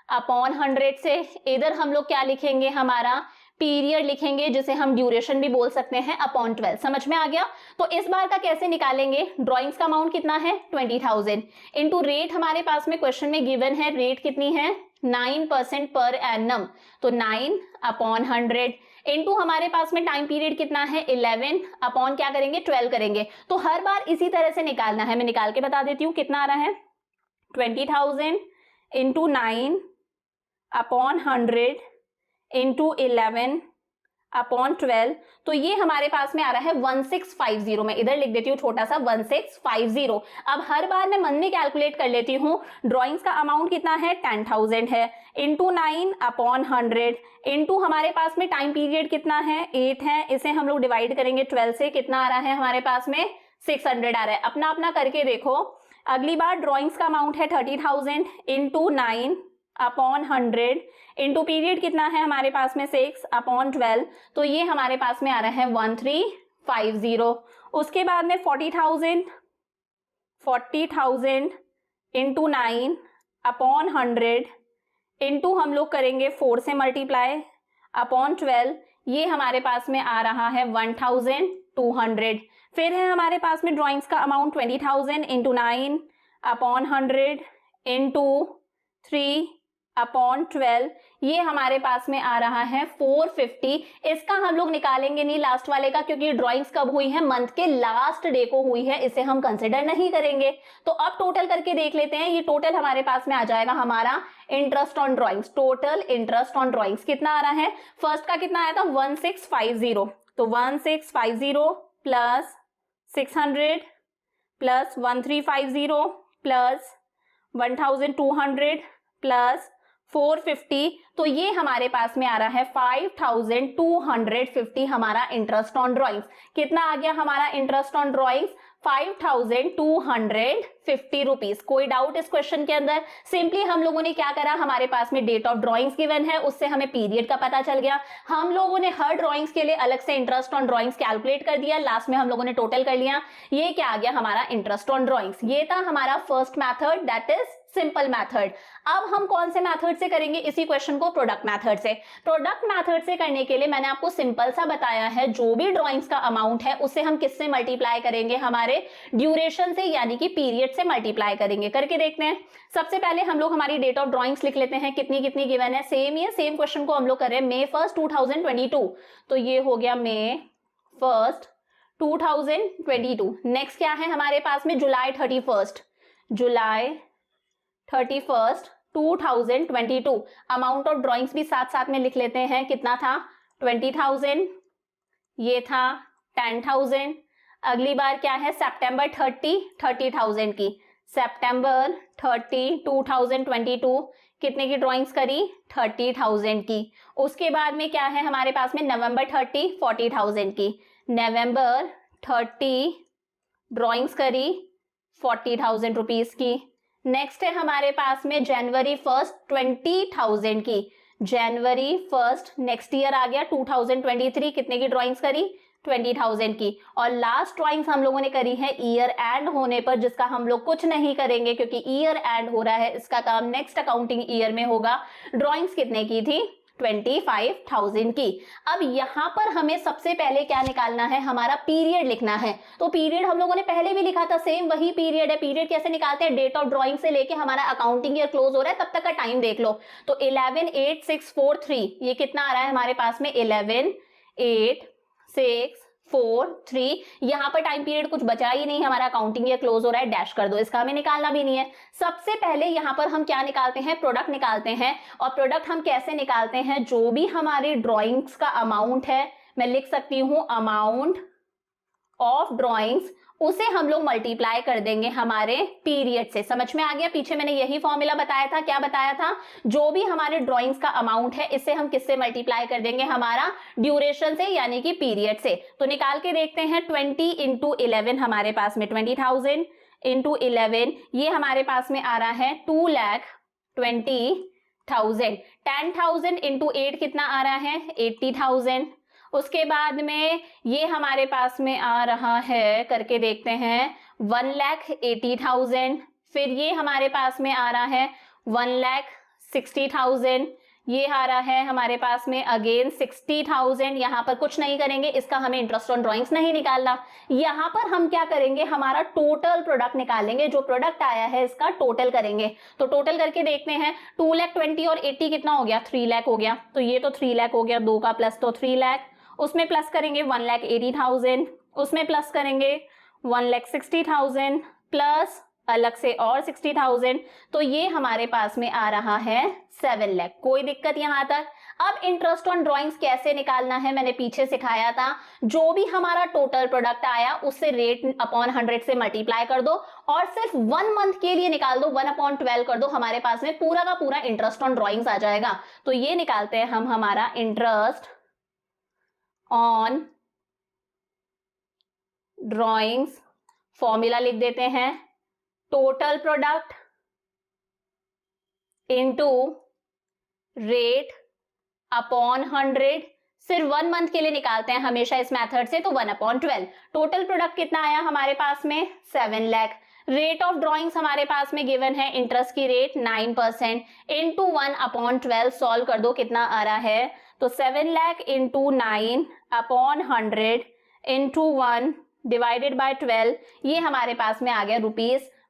अपॉन 100 से। इधर हम लोग क्या लिखेंगे? हमारा पीरियड लिखेंगे जिसे हम ड्यूरेशन भी बोल सकते हैं अपॉन 12। समझ में आ गया? तो इस बार का कैसे निकालेंगे? ड्राइंग्स का अमाउंट कितना है? 20,000 इंटू रेट हमारे पास में क्वेश्चन में गिवन है। रेट कितनी है? 9% पर एनम। तो 9 अपॉन 100 इंटू हमारे पास में टाइम पीरियड कितना है? 11 अपॉन क्या करेंगे? 12 करेंगे। तो हर बार इसी तरह से निकालना है। मैं निकाल के बता देती हूँ कितना आ रहा है। 20,000 इंटू 9 अपॉन 100 इंटू 11 अपॉन 12। तो ये हमारे पास में आ रहा है 1650। मैं इधर लिख देती हूँ छोटा सा 1650। अब हर बार मैं मन में कैलकुलेट कर लेती हूँ। ड्राइंग्स का अमाउंट कितना है? 10,000 है इंटू 9 अपॉन 100 इंटू हमारे पास में टाइम पीरियड कितना है? 8 है। इसे हम लोग डिवाइड करेंगे 12 से। कितना आ रहा है हमारे पास में? 600 आ रहा है। अपना अपना करके देखो। अगली बार ड्राइंग्स का अमाउंट है 30,000 इंटू 9 अपॉन 100 इंटू पीरियड कितना है हमारे पास में? 6 अपॉन 12। तो ये हमारे पास में आ रहा है 1350। उसके बाद में 40,000 इंटू 9 अपॉन 100 इंटू हम लोग करेंगे 4 से मल्टीप्लाई अपॉन 12। ये हमारे पास में आ रहा है 1200। फिर है हमारे पास में ड्राइंग्स का अमाउंट 20,000 इंटू 9 अपॉन 100 इंटू 3/12, ये हमारे पास में आ रहा है 450। इसका हम लोग निकालेंगे नहीं लास्ट वाले का, क्योंकि ड्राइंग्स कब हुई है, मंथ के लास्ट डे को हुई है, इसे हम कंसिडर नहीं करेंगे। तो अब टोटल करके देख लेते हैं। ये टोटल हमारे पास में आ जाएगा हमारा interest on drawings, total interest on drawings कितना आ रहा है। फर्स्ट का कितना आया था 1650, तो 1650 प्लस 600 प्लस 1350 प्लस 1200 प्लस 450, तो ये हमारे पास में आ रहा है 5250 हमारा इंटरेस्ट ऑन ड्राइंग्स। कितना आ गया हमारा इंटरेस्ट ऑन ड्राइंग्स, 5250 रुपीज। कोई डाउट इस क्वेश्चन के अंदर? सिंपली हम लोगों ने क्या करा, हमारे पास में डेट ऑफ ड्राइंग्स गिवन है, उससे हमें पीरियड का पता चल गया। हम लोगों ने हर ड्राइंग्स के लिए अलग से इंटरेस्ट ऑन ड्राइंग्स कैलकुलेट कर दिया, लास्ट में हम लोगों ने टोटल कर लिया। ये क्या आ गया हमारा इंटरेस्ट ऑन ड्राइंग्स। ये था हमारा first method, that is simple method. अब हम कौन से मैथड से करेंगे इसी क्वेश्चन को, प्रोडक्ट मैथड से। प्रोडक्ट मैथड से करने के लिए मैंने आपको सिंपल सा बताया है, जो भी ड्राइंग्स का अमाउंट है उसे हम किससे मल्टीप्लाई करेंगे, हमारे ड्यूरेशन से यानी कि पीरियड से मल्टीप्लाई करेंगे। करके देखते हैं। सबसे पहले हम लोग हमारी डेट ऑफ ड्राइंग्स लिख लेते हैं, कितनी कितनी गिवन है, सेम ही है, सेम क्वेश्चन को हम लोग कर रहे हैं। May 1st 2022, तो ये हो गया May 1st 2022। नेक्स्ट क्या है हमारे पास में, जुलाई 31st 2022। अमाउंट ऑफ ड्राइंग्स भी साथ साथ में लिख लेते हैं, कितना था 20,000, ये था 10,000। अगली बार क्या है, सितंबर 30,000 की, सितंबर 30 2022 कितने की ड्राइंग्स करी, 30,000 की। उसके बाद में क्या है हमारे पास में, नवंबर 30 40,000 की, नवंबर 30 ड्राइंग्स करी 40,000 रुपीज की। नेक्स्ट है हमारे पास में जनवरी 1st 20,000 की, जनवरी 1st नेक्स्ट ईयर आ गया 2023, कितने की ड्राइंग्स करी, 20,000 की। और लास्ट ड्राइंग्स हम लोगों ने करी है ईयर एंड होने पर, जिसका हम लोग कुछ नहीं करेंगे क्योंकि ईयर एंड हो रहा है, इसका काम नेक्स्ट अकाउंटिंग ईयर में होगा। ड्राइंग्स कितने की थी, 25,000 की। अब यहां पर हमें सबसे पहले क्या निकालना है, हमारा पीरियड लिखना है। तो पीरियड हम लोगों ने पहले भी लिखा था, सेम वही पीरियड है। पीरियड कैसे निकालते हैं, डेट ऑफ ड्राइंग से लेके हमारा अकाउंटिंग ईयर क्लोज हो रहा है तब तक का टाइम देख लो। तो 11/8/6/4/3, ये कितना आ रहा है हमारे पास में, 11/8/6/4/3। यहां पर टाइम पीरियड कुछ बचा ही नहीं, हमारा अकाउंटिंग ईयर क्लोज हो रहा है, डैश कर दो, इसका हमें निकालना भी नहीं है। सबसे पहले यहां पर हम क्या निकालते हैं, प्रोडक्ट निकालते हैं। और प्रोडक्ट हम कैसे निकालते हैं, जो भी हमारी ड्राइंग्स का अमाउंट है, मैं लिख सकती हूं अमाउंट ऑफ ड्राइंग्स, उसे हम लोग मल्टीप्लाई कर देंगे हमारे पीरियड से। समझ में आ गया, पीछे मैंने यही फॉर्मूला बताया था। क्या बताया था, जो भी हमारे ड्राइंग्स का अमाउंट है इसे हम किससे मल्टीप्लाई कर देंगे, हमारा ड्यूरेशन से यानी कि पीरियड से। तो निकाल के देखते हैं, 20 × 11 हमारे पास में 20,000 × 11, ये हमारे पास में आ रहा है 2,20,000। 10,000 × 8 कितना आ रहा है, 80,000। उसके बाद में ये हमारे पास में आ रहा है, करके देखते हैं, 1,80,000। फिर ये हमारे पास में आ रहा है 1,60,000। ये आ रहा है हमारे पास में अगेन 60,000। यहाँ पर कुछ नहीं करेंगे, इसका हमें इंटरेस्ट ऑन ड्राइंग्स नहीं निकालना। यहाँ पर हम क्या करेंगे, हमारा टोटल प्रोडक्ट निकालेंगे, जो प्रोडक्ट आया है इसका टोटल करेंगे। तो टोटल करके देखते हैं, 2,20,000 और 80 कितना हो गया, 3 लाख हो गया। तो ये तो 3 लाख हो गया, 2 का प्लस तो 3 लाख, उसमें प्लस करेंगे 1,80,000, उसमें प्लस करेंगे 1,60,000 प्लस अलग से और 60,000, तो ये हमारे पास में आ रहा है 7 लाख। कोई दिक्कत यहां तक? अब इंटरेस्ट ऑन ड्राइंग्स कैसे निकालना है मैंने पीछे सिखाया था। जो भी हमारा टोटल प्रोडक्ट आया उससे रेट अपॉन 100 से मल्टीप्लाई कर दो और सिर्फ 1 मंथ के लिए निकाल दो, 1/12 कर दो, हमारे पास में पूरा का पूरा इंटरेस्ट ऑन ड्राइंग्स आ जाएगा। तो ये निकालते हैं हम हमारा इंटरेस्ट ऑन ड्राइंग्स। फॉर्मूला लिख देते हैं, total product into rate upon 100। सिर्फ 1 मंथ के लिए निकालते हैं हमेशा इस मेथड से, तो 1/12। टोटल प्रोडक्ट कितना आया हमारे पास में, 7 लाख। रेट ऑफ ड्राइंग्स हमारे पास में गिवन है, इंटरेस्ट की रेट 9%, इंटू 1/12 सॉल्व कर दो, कितना आ रहा है, तो 7 lakh into 9/100 into 1 divided by 12, ये हमारे पास में आ गया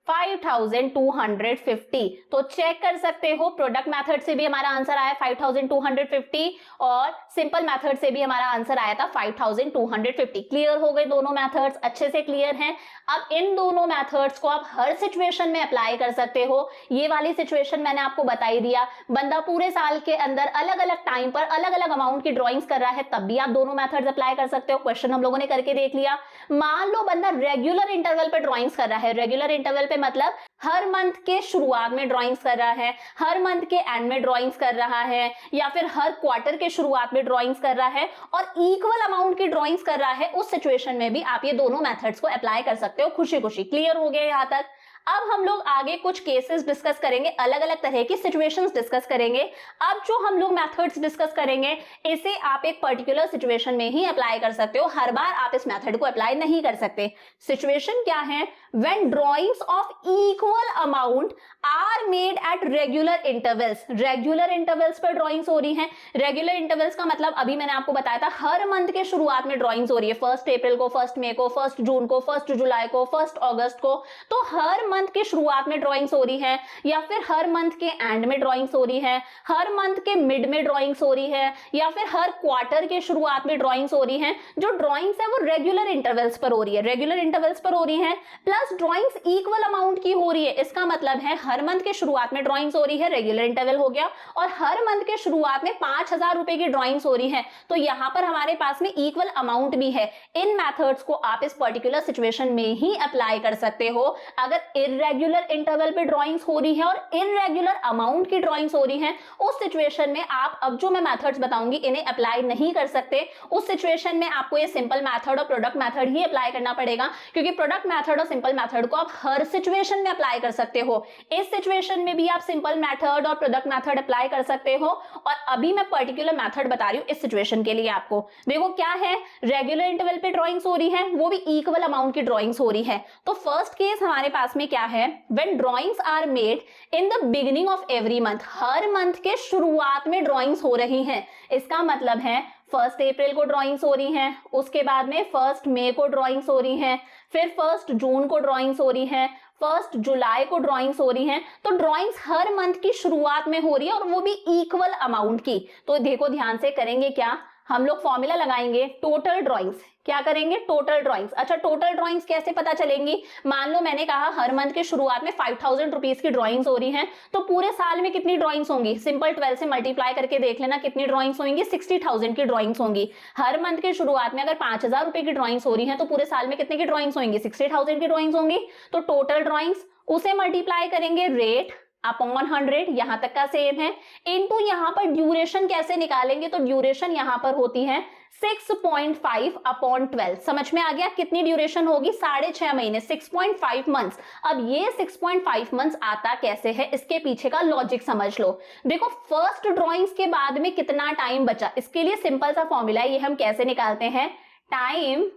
5250। तो चेक कर सकते हो, प्रोडक्ट मेथड से भी हमारा आंसर आया 5250 और सिंपल मेथड से भी हमारा आंसर आया था 5250। क्लियर हो गए दोनों मेथड्स, अच्छे से क्लियर हैं। अब इन दोनों मेथड्स को आप हर सिचुएशन में अप्लाई कर सकते हो। ये वाली सिचुएशन मैंने आपको बता ही दिया, बंदा पूरे साल के अंदर अलग अलग टाइम पर अलग अलग अमाउंट की ड्रॉइंग्स कर रहा है, तब भी आप दोनों मेथड्स अप्लाई कर सकते हो। क्वेश्चन हम लोगों ने करके देख लिया। मान लो बंदा रेगुलर इंटरवल पे ड्रॉइंग्स कर रहा है, रेगुलर इंटरवल पे मतलब हर मंथ के शुरुआत में ड्रॉइंग्स कर रहा है, हर मंथ के एंड में ड्रॉइंग्स कर रहा है, या फिर हर क्वार्टर के शुरुआत में ड्रॉइंग्स कर रहा है और इक्वल अमाउंट की ड्रॉइंग्स कर रहा है, उस सिचुएशन में भी आप ये दोनों मेथड्स को अप्लाई कर सकते हो खुशी खुशी। क्लियर हो गया यहां तक? अब हम लोग आगे कुछ केसेस डिस्कस करेंगे, अलग अलग तरह की सिचुएशंस डिस्कस करेंगे। अब जो हम लोग मेथड्स डिस्कस करेंगे इसे आप एक पर्टिकुलर सिचुएशन में ही अप्लाई कर सकते हो, हर बार आप इस मेथड को अप्लाई नहीं कर सकते। सिचुएशन क्या है? When drawings of equal amount are made at regular intervals. Regular intervals पर ड्रॉइंग्स हो रही हैं। रेगुलर इंटरवल्स का मतलब अभी मैंने आपको बताया था, हर मंथ के शुरुआत में ड्रॉइंग्स हो रही है, 1 अप्रैल को, 1 मई को, 1 जून को, 1 जुलाई को, 1 अगस्त को। तो हर मंथ के शुरुआत में ड्रॉइंग्स हो रही है, या फिर हर मंथ के एंड में ड्रॉइंग्स हो रही है, हर मंथ के मिड में ड्रॉइंग्स हो रही है, या फिर हर क्वार्टर के शुरुआत में ड्रॉइंग्स हो रही हैं। जो ड्रॉइंग्स है वो रेगुलर इंटरवल्स पर हो रही है, रेगुलर इंटरवल्स पर हो रही है, प्लस ड्रॉइंग्स इक्वल अमाउंट की हो रही है। इसका मतलब है हर मंथ के शुरुआत में ड्रॉइंग्स हो रही है, रेगुलर इंटरवल हो गया, और हर मंथ के शुरुआत में 5000 रुपए की ड्रॉइंग्स हो रही है। तो यहां पर हमारे पास में इक्वल अमाउंट भी है। इन मेथड्स को आप इस पर्टिकुलर सिचुएशन में ही अप्लाई कर सकते हो। अगर इररेगुलर इंटरवल पे ड्रॉइंग्स हो रही है और इररेगुलर अमाउंट की ड्रॉइंग्स हो रही हैं, उस सिचुएशन में आप अब जो मैं मेथड्स बताऊंगी इन्हें अप्लाई नहीं कर सकते। उस सिचुएशन में आपको ये सिंपल मेथड और प्रोडक्ट मेथड ही अप्लाई करना पड़ेगा, क्योंकि प्रोडक्ट मेथड और सिंपल मेथड को आप हर सिचुएशन में अप्लाई कर सकते हो। इस सिचुएशन में भी आप सिंपल मेथड और प्रोडक्ट मेथड अप्लाई कर सकते हो, और अभी मैं पर्टिकुलर मेथड बता रही हूं इस सिचुएशन के लिए आपको। देखो क्या है, रेगुलर इंटरवल पे ड्रॉइंग्स हो रही है, वो भी इक्वल अमाउंट की ड्रॉइंग्स हो रही है। तो फर्स्ट केस हमारे पास में क्या है? When drawings are made in the beginning of every month. हर मंथ के शुरुआत में ड्रॉइंग्स हो रही हैं। इसका मतलब है 1 अप्रैल को ड्रॉइंग्स हो रही हैं, उसके बाद में 1 मई को ड्रॉइंग्स हो रही हैं, फिर 1 जून को ड्रॉइंग्स हो रही हैं, 1 जुलाई को ड्रॉइंग्स हो रही हैं। तो ड्रॉइंग्स हर मंथ की शुरुआत में हो रही है, और वो भी इक्वल अमाउंट की। तो देखो ध्यान से करेंगे क्या, हम लोग फॉर्मूला लगाएंगे टोटल ड्रॉइंग्स। क्या करेंगे? Total drawings. अच्छा, टोटल ड्रॉइंग्स कैसे पता चलेंगी? मान लो मैंने कहा हर मंथ के शुरुआत में 5000 रुपीज की ड्रॉइंग्स हो रही हैं, तो पूरे साल में कितनी ड्रॉइंग्स होंगी? सिंपल 12 से मल्टीप्लाई करके देख लेना कितनी ड्रॉइंग्स होंगी। 60,000 की ड्रॉइंग्स होंगी। हर मंथ के शुरुआत में अगर 5000 रुपए की ड्रॉइंग्स हो रही है, तो पूरे साल में कितने की ड्रॉइंग्स होंगी? 60,000 की ड्रॉइंग्स होंगी। तो टोटल ड्रॉइंग्स, उसे मल्टीप्लाई करेंगे रेट अपॉन 100, यहां तक का सेम है, इनटू यहां पर ड्यूरेशन कैसे निकालेंगे? तो ड्यूरेशन यहां पर होती है 6.5 अपॉन 12। समझ में आ गया? कितनी ड्यूरेशन होगी? 6.5 महीने, 6.5 मंथ्स। अब ये 6.5 मंथ्स आता कैसे है, इसके पीछे का लॉजिक समझ लो। देखो फर्स्ट ड्रॉइंग्स के बाद में कितना टाइम बचा, इसके लिए सिंपल सा फॉर्मूला है, ये हम कैसे निकालते हैं? Time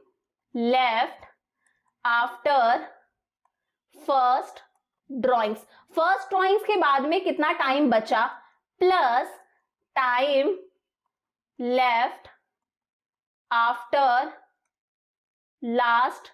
left after first drawings. First drawings के बाद में कितना टाइम बचा plus time left after last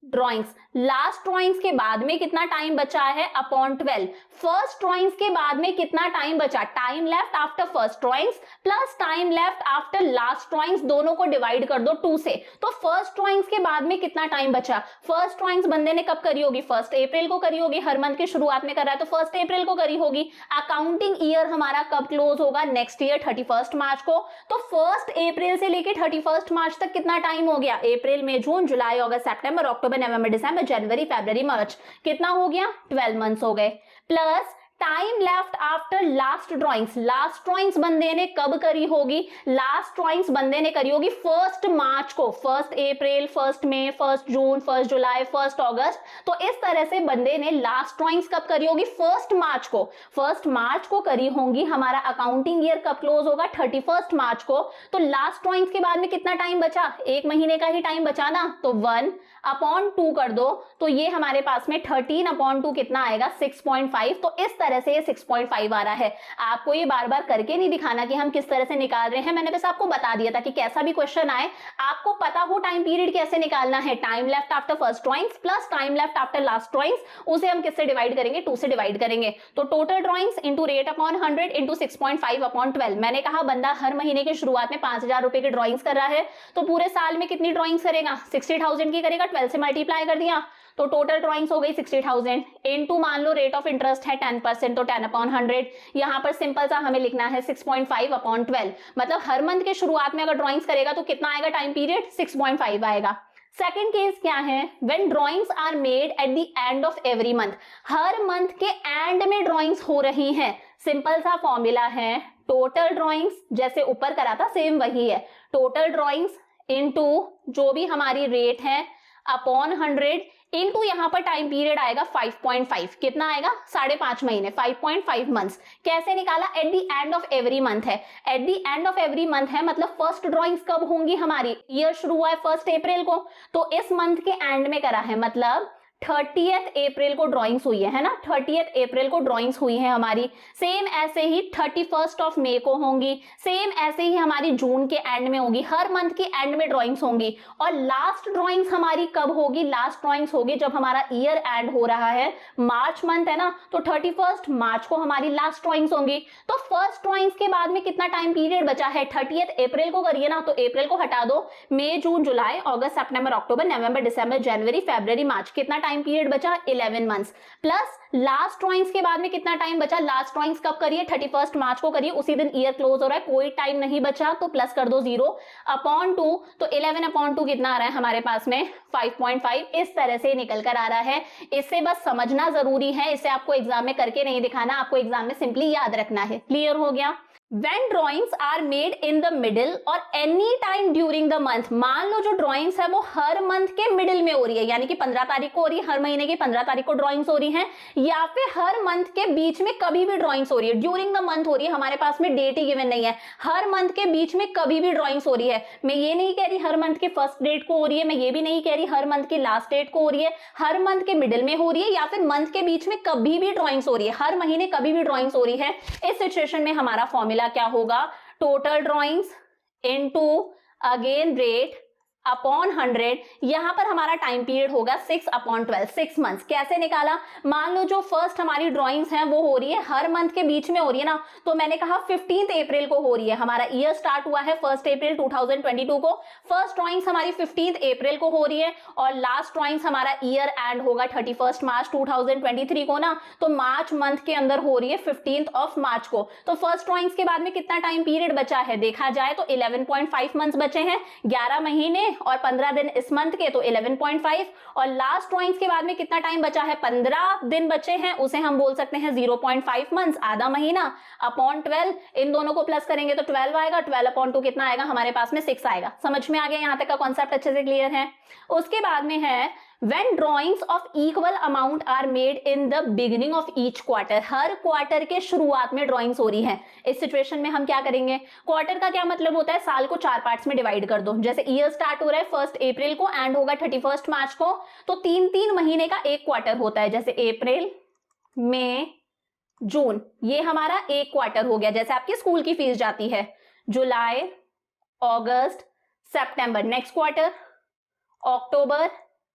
drawings. Last drawings के बाद में कितना टाइम बचा है अपॉन 12। फर्स्ट ड्रॉइंग्स के बाद में कितना टाइम बचा? Time left after first drawings plus time left after last drawings, दोनों को डिवाइड कर दो 2 से। तो फर्स्ट ड्रॉइंग्स के बाद में कितना टाइम बचा? फर्स्ट ड्रॉइंग्स बंदे ने कब करी होगी? 1 अप्रैल को करी होगी। हर मंथ की शुरुआत में कर रहा है तो 1 अप्रैल को करी होगी। अकाउंटिंग ईयर हमारा कब क्लोज होगा? नेक्स्ट ईयर 31 मार्च को। तो 1 अप्रैल से लेकर 31 मार्च तक कितना टाइम हो गया? अप्रैल, मई, जून, जुलाई, अगस्त, सितंबर, अक्टूबर, नवंबर, दिसंबर, जनवरी, फरवरी, मार्च। कितना हो गया? 12 मंथ्स हो गए। Plus time left after last drawings. Last drawings बंदे ने कब करी होगी? लास्ट ड्रॉइंग्स बंदे ने करी होगी 1 मार्च को। 1 अप्रैल, 1 मई, 1 जून, 1 जुलाई, 1 अगस्त। तो इस तरह से बंदे ने लास्ट ड्रॉइंग्स कब करी होगी? 1 मार्च को। 1 मार्च को करी होंगी। हमारा अकाउंटिंग ईयर कब क्लोज होगा? 31 मार्च को। तो लास्ट ड्रॉइंग्स के बाद में कितना टाइम बचा? 1 महीने का ही टाइम बचा ना। तो 1 अपॉन 2 कर दो तो ये हमारे पास में 13/2 कितना आएगा 6.5। तो इस तरह से ये 6.5 आ रहा है। आपको ये बार बार करके नहीं दिखाना कि हम किस तरह से निकाल रहे हैं, मैंने बस आपको बता दिया था कि कैसा भी क्वेश्चन आए आपको पता हो टाइम पीरियड कैसे निकालना है। Time left after first drawings plus time left after last drawings, उसे हम किससे डिवाइड करेंगे 2 से डिवाइड करेंगे। तो total drawings into rate upon 100 into 6.5/12। मैंने कहा बंदा हर महीने की शुरुआत में 5,000 रुपए की ड्रॉइंग्स कर रहा है तो पूरे साल में कितनी ड्रॉइंग्स करेगा 60,000 की करेगा। 12 से मल्टीप्लाई कर दिया तो टोटल ड्रॉइंग्स हो गई 60,000 इनटू मान लो रेट ऑफ इंटरेस्ट है 10% तो 10/100। यहां पर सिंपल सा हमें लिखना है 6.5/12। मतलब हर मंथ के शुरुआत में अगर ड्रॉइंग्स करेगा तो कितना आएगा टाइम पीरियड 6.5 आएगा। सेकेंड केस क्या है, when drawings are made at the end of every month. हर मंथ के एंड में ड्रॉइंग्स हो रही हैं। सिंपल सा फॉर्मूला है टोटल ड्रॉइंग्स, जैसे ऊपर करा था सेम वही है, टोटल ड्रॉइंग्स इनटू जो भी हमारी रेट है अपॉन 100 इनटू यहाँ पर टाइम पीरियड आएगा 5.5। कितना आएगा 5.5 महीने 5.5 मंथ्स। कैसे निकाला, at the end of every month है। At the end of every month है मतलब फर्स्ट ड्रॉइंग्स कब होंगी हमारी, ईयर शुरू हुआ है 1 अप्रैल को तो इस मंथ के एंड में करा है, मतलब 30 अप्रैल को ड्रॉइंग्स हुई है ना, 30 अप्रैल को ड्रॉइंग्स हुई है हमारी। सेम ऐसे ही 31 मई को होंगी, सेम ऐसे ही हमारी जून के एंड में होगी। हर मंथ के एंड में ड्रॉइंग्स होंगी। और लास्ट ड्रॉइंग्स हमारी कब होगी, लास्ट ड्रॉइंग्स होगी जब हमारा ईयर एंड हो रहा है, मार्च मंथ है ना, तो 31 मार्च को हमारी लास्ट ड्रॉइंग्स होंगी। तो फर्स्ट ड्रॉइंग्स के बाद में कितना टाइम पीरियड बचा है, 30 अप्रैल को करिए ना, तो अप्रैल को हटा दो, मई जून जुलाई अगस्त सितंबर अक्टूबर नवंबर दिसंबर जनवरी फरवरी मार्च, कितना टाइम पीरियड बचा 11 मंथ्स। प्लस लास्ट ड्रॉइंग्स के बाद में कितना टाइम बचा, लास्ट ड्रॉइंग्स कब करिए 31 मार्च को करिए, उसी दिन ईयर क्लोज हो रहा है, कोई टाइम नहीं बचा तो प्लस कर दो 0 अपॉन 2। तो 11/2 कितना आ रहा है हमारे पास में 5.5। इस तरह से निकल कर आ रहा है। इससे बस समझना जरूरी है, इसे आपको एग्जाम में करके नहीं दिखाना, आपको एग्जाम में सिंपली याद रखना है। क्लियर हो गया। When drawings are made in the middle or any time during the month, मान लो जो ड्राइंग्स है वो हर मंथ के मिडिल में हो रही है, यानी कि 15 तारीख को हो रही है, हर महीने की 15 तारीख को ड्राइंग्स हो रही हैं, या फिर हर मंथ के बीच में कभी भी ड्राइंग्स हो रही है, ड्यूरिंग द मंथ हो रही है, हमारे पास में डेट ही गिवन नहीं है, हर मंथ के बीच में कभी भी ड्राइंग्स हो रही है। मैं ये नहीं कह रही हर मंथ के फर्स्ट डेट को हो रही है, मैं ये भी नहीं कह रही हर मंथ की लास्ट डेट को हो रही है, हर मंथ के मिडिल में हो रही है या फिर मंथ के बीच में कभी भी ड्राइंग्स हो रही है, हर महीने कभी भी ड्राइंग्स हो रही है। इस सिचुएशन में हमारा फॉर्मूला क्या होगा, total drawings into again rate upon 100। यहां पर हमारा टाइम पीरियड होगा 6/12, 6 मंथ्स। कैसे निकाला, मान लो जो फर्स्ट हमारी ड्राइंग्स हैं वो हो रही है हर मंथ के बीच में हो रही है ना, तो मैंने कहा 15 अप्रैल को हो रही है, हमारा ईयर स्टार्ट हुआ है 1 अप्रैल 2022 को, फर्स्ट ड्राइंग्स हमारी 15 अप्रैल को हो रही है और लास्ट ड्राइंग्स हमारा ईयर एंड होगा 31 मार्च 2023 को ना, तो मार्च मंथ के अंदर हो रही है 15 मार्च को। तो फर्स्ट ड्राइंग्स के बाद में कितना टाइम पीरियड बचा है, देखा जाए तो 11.5 मंथ्स बचे हैं, 11 महीने और 15 दिन इस मंथ के, तो 11.5। और लास्ट ड्रॉइंग्स के बाद में कितना टाइम बचा है, 15 दिन बचे हैं, उसे हम बोल सकते हैं 0.5 मंथ्स, आधा महीना अपॉन 12। इन दोनों को प्लस करेंगे तो 12 आएगा, 12/2 कितना आएगा हमारे पास में 6 आएगा। समझ में आ गया, यहां तक का कॉन्सेप्ट अच्छे से क्लियर है। उसके बाद में है when drawings of equal amount are made in the beginning of each quarter, her quarter के शुरुआत में ड्राइंग्स हो रही हैं। इस सिचुएशन में हम क्या करेंगे, क्वार्टर का क्या मतलब होता है, साल को 4 पार्ट्स में डिवाइड कर दो। जैसे ईयर स्टार्ट हो रहा है 1 अप्रैल को एंड होगा 31 मार्च को, तो 3-3 महीने का एक क्वार्टर होता है, जैसे अप्रैल मई जून, ये हमारा एक क्वार्टर हो गया। जैसे आपकी स्कूल की फीस जाती है जुलाई अगस्त सितंबर नेक्स्ट क्वार्टर, अक्टूबर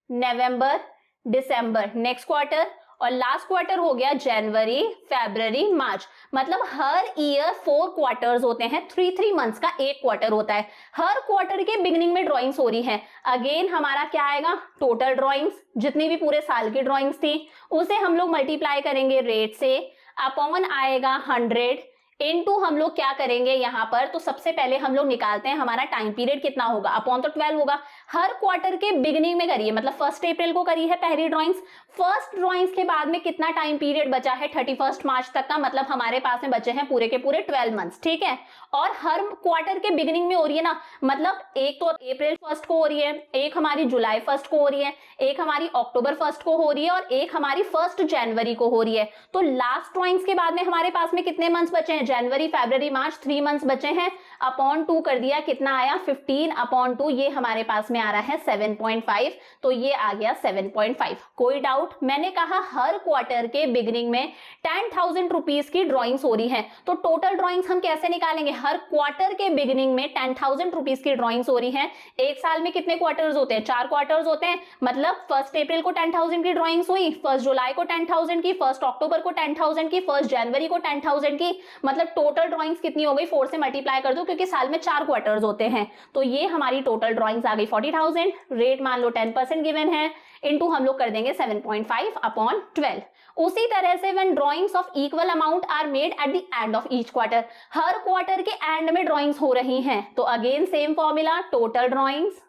नवंबर दिसंबर नेक्स्ट क्वार्टर, और लास्ट क्वार्टर हो गया जनवरी फरवरी मार्च। मतलब हर ईयर 4 क्वार्टर्स होते हैं, 3 मंथ्स का एक क्वार्टर होता है। हर क्वार्टर के बिगिनिंग में ड्राइंग्स हो रही हैं। अगेन हमारा क्या आएगा, टोटल ड्राइंग्स, जितनी भी पूरे साल की ड्राइंग्स थी उसे हम लोग मल्टीप्लाई करेंगे रेट से, अपॉन आएगा 100 इनटू हम लोग क्या करेंगे यहाँ पर, तो सबसे पहले हम लोग निकालते हैं हमारा टाइम पीरियड कितना होगा, अपॉन तो 12 होगा। हर क्वार्टर के बिगिनिंग में करिए, मतलब 1 अप्रैल को करी है पहली ड्राइंग्स, फर्स्ट ड्राइंग्स के बाद में कितना टाइम पीरियड बचा है 31 मार्च तक का, मतलब हमारे पास में बचे हैं पूरे के पूरे 12 मंथ्स, ठीक है। और हर क्वार्टर के बिगिनिंग में हो रही है ना, मतलब एक तो अप्रैल 1 को हो रही है, एक हमारी जुलाई 1 को हो रही है, एक हमारी अक्टूबर 1 को हो रही है और एक हमारी 1 जनवरी को हो रही है। तो लास्ट ड्राइंग्स के बाद में हमारे पास में कितने मंथ्स बचे हैं, जनवरी फरवरी मार्च 3 मंथ्स बचे हैं, अपॉन 2 कर दिया, कितना आया 15/2, ये हमारे पास में आ रहा है 7.5, तो ये आ गया 7.5। कोई डाउट? मैंने कहा हर क्वार्टर के बिगिनिंग में 10,000 रुपीज की ड्रॉइंग्स हो रही हैं, तो टोटल ड्रॉइंग्स हम कैसे निकालेंगे? हर क्वार्टर के बिगिनिंग में 10,000 रुपीज की ड्रॉइंग्स हो रही हैं। एक साल में कितने क्वार्टर्स होते हैं? 4 क्वार्टर्स होते हैं, मतलब 1 अप्रैल को 10,000 की ड्रॉइंग्स हुई, 1 जुलाई को 10,000 की, 1 अक्टूबर को 10,000 की, 1 जनवरी को 10,000 की, मतलब टोटल ड्रॉइंग्स कितनी हो गई? 4 से मल्टीप्लाई कर दो, क्योंकि साल में 4 क्वार्टर्स होते हैं, तो ये हमारी टोटल ड्रॉइंग्स आ गई 40,000। रेट मान लो 10% गिवन है, इनटू हम लोग कर देंगे 7.5/12। उसी तरह से when drawings of equal amount are made at the end of each quarter, हर क्वार्टर के एंड में ड्रॉइंग्स हो रही हैं, तो again same formula, total drawings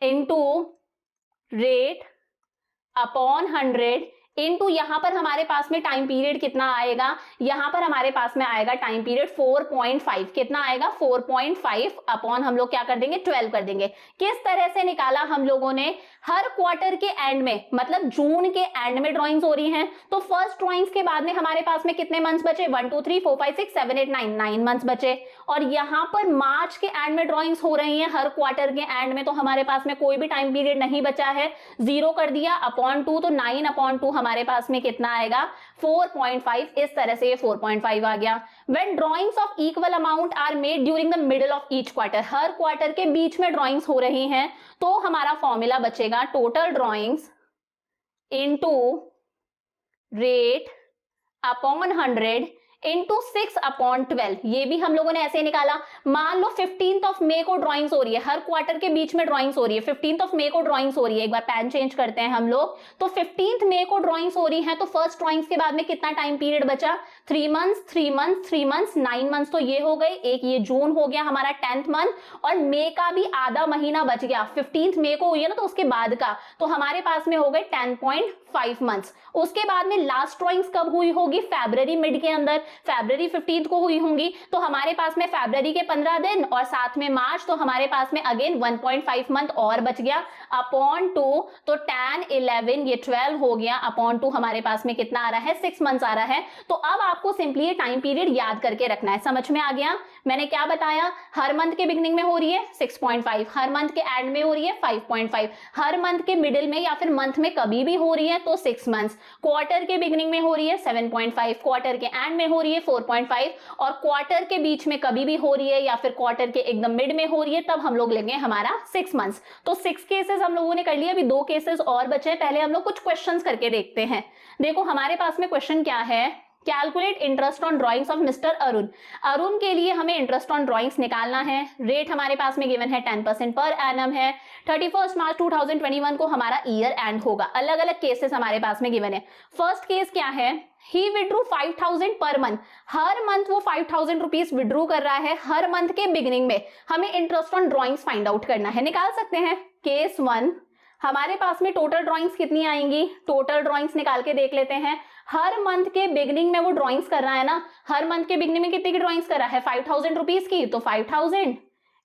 into rate upon 100 into यहां पर हमारे पास में टाइम पीरियड कितना आएगा? यहां पर हमारे पास में आएगा टाइम पीरियड 4.5। कितना आएगा? 4.5 अपॉन हम लोग क्या कर देंगे? 12 कर देंगे। किस तरह से निकाला हम लोगों ने? हर क्वार्टर के एंड में, मतलब जून के एंड में ड्रॉइंग्स हो रही हैं, तो फर्स्ट ड्रॉइंग्स के बाद में हमारे पास में कितने मंथ्स बचे? 1 2 3 4 5 6 7 8 9 मंथ्स बचे। और यहां पर मार्च के एंड में ड्रॉइंग्स हो रही हैं, हर क्वार्टर के एंड में, तो हमारे पास में कोई भी टाइम पीरियड नहीं बचा है, 0 कर दिया, अपॉन 2, तो 9/2 हमारे पास में कितना आएगा? 4.5। इस तरह से ये 4.5 आ गया। When drawings of equal amount are made during the middle of each quarter, her quarter के बीच में ड्रॉइंग्स हो रही हैं, तो हमारा फॉर्मूला बचेगा total drawings into rate upon 100 into 6/12। ये भी हम लोगों ने ऐसे निकाला। मान लो 15 मई को ड्रॉइंग्स हो रही है, हर क्वार्टर के बीच में ड्रॉइंग्स हो रही है, 15 मई को ड्रॉइंग्स हो रही है। एक बार पेन चेंज करते हैं हम लोग, तो 15 मई को ड्रॉइंग्स हो रही है, तो फर्स्ट ड्रॉइंग्स के बाद में कितना टाइम पीरियड बचा? 3 मंथ्स 3 मंथ्स 3 मंथ्स 9 मंथ्स, तो ये हो गए। एक ये जून हो गया हमारा 10th मंथ, और मई का भी आधा महीना बच गया, 15 मई को हुई है ना, तो उसके बाद का, तो हमारे पास में हो गए 10.5 मंथ्स। उसके बाद में लास्ट ड्रॉइंग्स कब हुई होगी? फरवरी मिड के अंदर, फरवरी 15 को हुई होंगी, तो हमारे पास में फरवरी के 15 दिन और साथ में मार्च, तो हमारे पास में अगेन 1.5 मंथ और बच गया, अपॉन 2, तो 10 11 ये 12 हो गया, अपॉन 2 हमारे पास में कितना आ रहा है? 6 मंथ्स आ रहा है। तो अब आपको सिंपली ये टाइम पीरियड याद करके रखना है। समझ में आ गया? मैंने क्या बताया? हर मंथ के बिगनिंग में हो रही है 6.5, हर मंथ के एंड में हो रही है 5.5, हर मंथ के मिडिल में या फिर मंथ में कभी भी हो रही है तो 6 मंथ्स, क्वार्टर के बिगनिंग में हो रही है 7.5, क्वार्टर के एंड में हो रही है 4.5, और क्वार्टर के बीच में कभी भी हो रही है या फिर क्वार्टर के एकदम मिड में हो रही है, तब हम लोग लेंगे हमारा 6 मंथ्स। तो 6 केसेस हम लोगों ने कर लिया, अभी 2 केसेस और बचे हैं। पहले हम लोग कुछ क्वेश्चंस करके देखते हैं। देखो हमारे पास में क्वेश्चन क्या है? Calculate interest on drawings of mister Arun. Arun के लिए हमें इंटरेस्ट ऑन ड्रॉइंग्स निकालना है। रेट हमारे पास में गिवन है 10% पर एनम है। 31 मार्च 2021 को हमारा ईयर एंड होगा। अलग अलग केसेस हमारे पास में गिवन है। फर्स्ट केस क्या है? ही विड्रू 5,000 पर मंथ। हर मंथ वो 5,000 रुपीज विड्रू कर रहा है। हर मंथ के बिगिनिंग में हमें interest on drawings find out करना है। निकाल सकते हैं। केस 1 हमारे पास में टोटल ड्रॉइंग्स कितनी आएंगी? टोटल ड्रॉइंग्स निकाल के देख लेते हैं। हर मंथ के बिगिनिंग में वो ड्रॉइंग्स कर रहा है ना, हर मंथ के बिगिनिंग में कितने की ड्रॉइंग्स कर रहा है? 5,000 रुपीज की, तो 5,000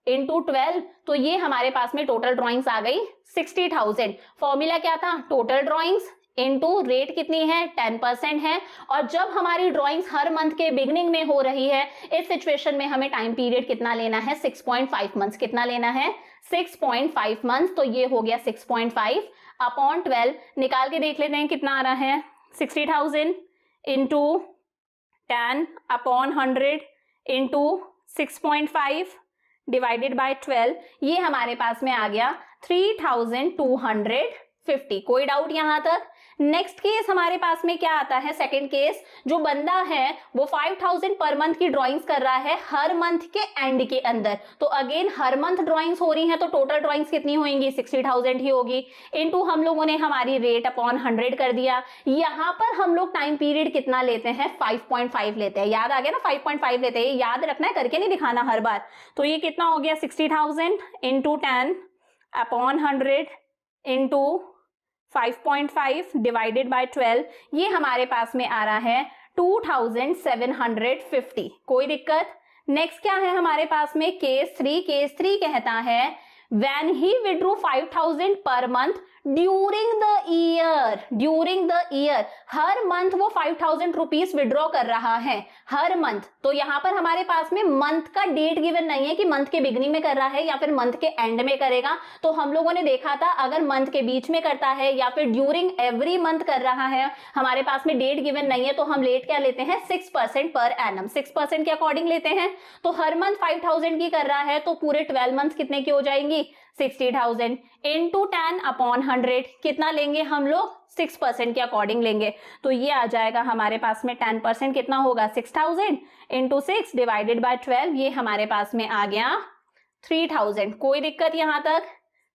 इंटू 12, तो ये हमारे पास में टोटल ड्रॉइंग्स आ गई 60,000। फॉर्मूला क्या था? टोटल ड्रॉइंग्स इंटू रेट कितनी है? 10% है। और जब हमारी ड्रॉइंग्स हर मंथ के बिगिनिंग में हो रही है, इस सिचुएशन में हमें टाइम पीरियड कितना लेना है? 6.5 मंथ्स। कितना लेना है? 6.5 मंथ्स। तो ये हो गया 6.5 अपॉन 12। निकाल के देख लेते हैं कितना आ रहा है। 60,000 into 10 upon 100 into 6.5 divided by 12, ये हमारे पास में आ गया 3,250। कोई डाउट यहां तक? नेक्स्ट केस हमारे पास में क्या आता है? सेकंड केस, जो बंदा है वो 5,000 पर मंथ की ड्राइंग्स कर रहा है हर मंथ के एंड के अंदर। तो अगेन हर मंथ ड्राइंग्स हो रही हैं, तो टोटल ड्राइंग्स कितनी होंगी? 60,000 ही होगी। इनटू हम लोगों ने हमारी रेट अपॉन 100 कर दिया। यहां पर हम लोग टाइम पीरियड कितना लेते हैं? 5.5 लेते हैं। याद आ गया ना? 5.5 लेते हैं। याद रखना है, करके नहीं दिखाना हर बार। तो ये कितना हो गया? 60,000 into 10 upon 100 into 5.5 divided by 12, ये हमारे पास में आ रहा है 2,750। कोई दिक्कत? नेक्स्ट क्या है हमारे पास में? केस 3 कहता है when he withdrew 5,000 per month during the year her month वो 5,000 रुपीज विड्रॉ कर रहा है हर मंथ। तो यहाँ पर हमारे पास में मंथ का डेट गिवन नहीं है कि मंथ के बिगनिंग में कर रहा है या फिर मंथ के एंड में करेगा। तो हम लोगों ने देखा था अगर मंथ के बीच में करता है या फिर ड्यूरिंग एवरी मंथ कर रहा है, हमारे पास में डेट गिवन नहीं है, तो हम रेट क्या लेते हैं 6% पर एनम, 6% के अकॉर्डिंग लेते हैं। तो हर मंथ 5,000 की कर रहा है तो पूरे 12 मंथ कितने की हो जाएंगी 60,000 इंटू 10/100 कितना लेंगे हम लोग 6% के अकॉर्डिंग लेंगे। तो ये आ जाएगा हमारे पास में 10% कितना होगा 6,000 इंटू 6 डिवाइडेड बाय 12, ये हमारे पास में आ गया 3,000। कोई दिक्कत यहां तक?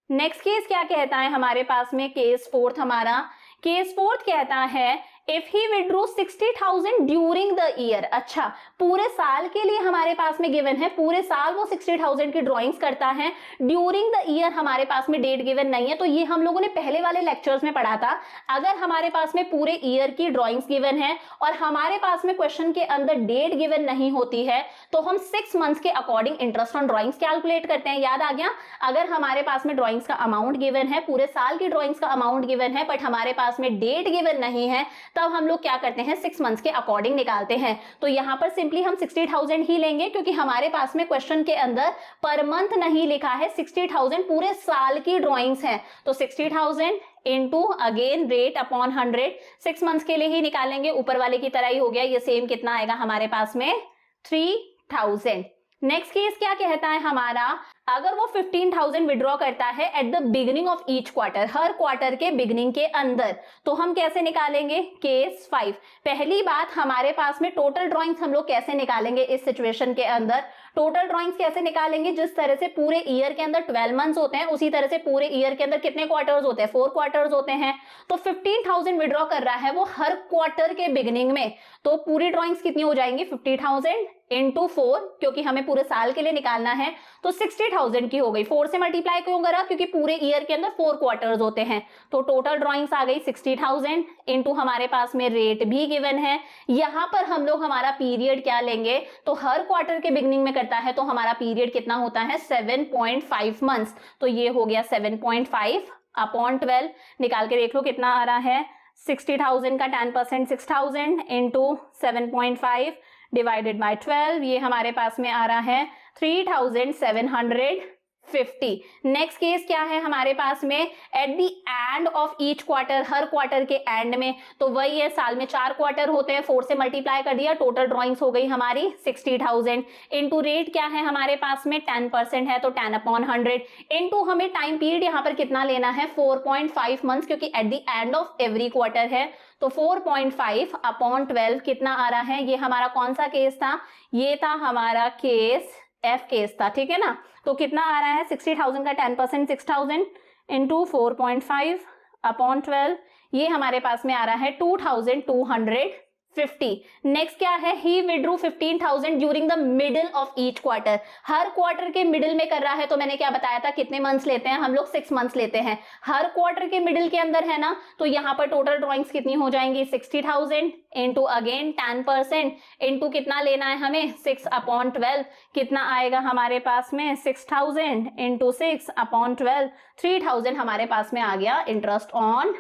नेक्स्ट केस क्या कहता है हमारे पास में, केस फोर्थ हमारा, केस फोर्थ कहता है if he withdrew 60,000 during the year. अच्छा, पूरे साल के लिए हमारे पास में गिवन है, पूरे साल वो 60,000 की ड्राइंग्स करता है, ड्यूरिंग द ईयर हमारे पास में डेट गिवन नहीं है। तो ये हम लोगों ने पहले वाले लेक्चर्स में पढ़ा था, अगर हमारे पास में पूरे ईयर की ड्राइंग्स गिवन है और हमारे पास में क्वेश्चन के अंदर डेट गिवन नहीं होती है तो हम 6 मंथ्स के according interest on drawings calculate करते हैं। याद आ गया? अगर हमारे पास में ड्राइंग्स का अमाउंट गिवन है, पूरे साल की ड्राइंग्स का अमाउंट गिवन है, बट हमारे पास में डेट गिवन नहीं है, तब हम लोग क्या करते हैं 6 मंथ्स के अकॉर्डिंग निकालते हैं। तो यहां पर सिंपली हम 60,000 ही लेंगे क्योंकि हमारे पास में क्वेश्चन के अंदर पर मंथ नहीं लिखा है, 60,000 पूरे साल की ड्राइंग्स हैं। तो 60,000 into again rate upon 100, 6 months के लिए ही निकालेंगे, ऊपर वाले की तरह ही हो गया। ये सेम कितना आएगा हमारे पास में 3,000। नेक्स्ट केस क्या कहता है हमारा, अगर वो 15,000 विड्रॉ करता है at the beginning of each quarter, हर क्वार्टर के बिगिनिंग के अंदर, तो हम कैसे निकालेंगे केस 5। पहली बात, हमारे पास में टोटल ड्राइंग्स हम लोग कैसे निकालेंगे इस सिचुएशन के अंदर, टोटल ड्राइंग्स कैसे निकालेंगे, जिस तरह से पूरे ईयर के अंदर 12 मंथ्स होते हैं उसी तरह से पूरे ईयर के अंदर कितने क्वार्टर्स होते हैं 4 क्वार्टर्स होते हैं। तो 15,000 विड्रॉ कर रहा है वो हर क्वार्टर के बिगिनिंग में, तो पूरी ड्राइंग्स कितनी हो जाएंगी 50,000 इंटू 4, क्योंकि हमें पूरे साल के लिए निकालना है तो 60,000 की हो गई। 4 से मल्टीप्लाई क्यों करा, क्योंकि पूरे ईयर के अंदर 4 क्वार्टर्स होते हैं। तो टोटल ड्राइंग्स आ गई 60,000 इंटू हमारे पास में रेट भी गिवन है। यहां पर हम लोग हमारा पीरियड क्या लेंगे, तो हर क्वार्टर के बिगिनिंग में करता है तो हमारा पीरियड कितना होता है 7.5 मंथ्स। तो ये हो गया 7.5 अपॉन 12, निकाल के देख लो कितना आ रहा है 60,000 का 10% 6,000 इंटू 7.5 डिवाइडेड बाय 12, ये हमारे पास में आ रहा है 3,750। नेक्स्ट केस क्या है हमारे पास में, eight the end of each quarter, हर क्वार्टर के एंड में, तो वही है साल में 4 क्वार्टर होते हैं, 4 से मल्टीप्लाई कर दिया, टोटल ड्राइंग्स हो गई हमारी 60,000 इंटू रेट क्या है हमारे पास में 10% है तो 10/100 इंटू हमें टाइम पीरियड यहाँ पर कितना लेना है 4.5 मंथ्स, क्योंकि eight the end of every quarter है। तो 4.5 अपॉन 12 कितना आ रहा है, ये हमारा कौन सा केस था, ये था हमारा केस एफ केस था, ठीक है ना। तो कितना आ रहा है 60,000 का 10% 6,000 इंटू 4.5 अपॉन 12, ये हमारे पास में आ रहा है 2,250। नेक्स्ट क्या है, ही withdrew 15,000 during the middle of each quarter, हर क्वार्टर के मिडिल में कर रहा है। तो मैंने क्या बताया था कितने मंथ्स लेते हैं हम लोग 6 मंथ्स लेते हैं, हर क्वार्टर के मिडिल के अंदर है ना। तो यहाँ पर टोटल ड्राइंग्स कितनी हो जाएंगी 60,000 इंटू अगेन 10% इंटू कितना लेना है हमें 6/12, कितना आएगा हमारे पास में 6,000 इंटू 6/12, 3,000 हमारे पास में आ गया इंटरेस्ट ऑन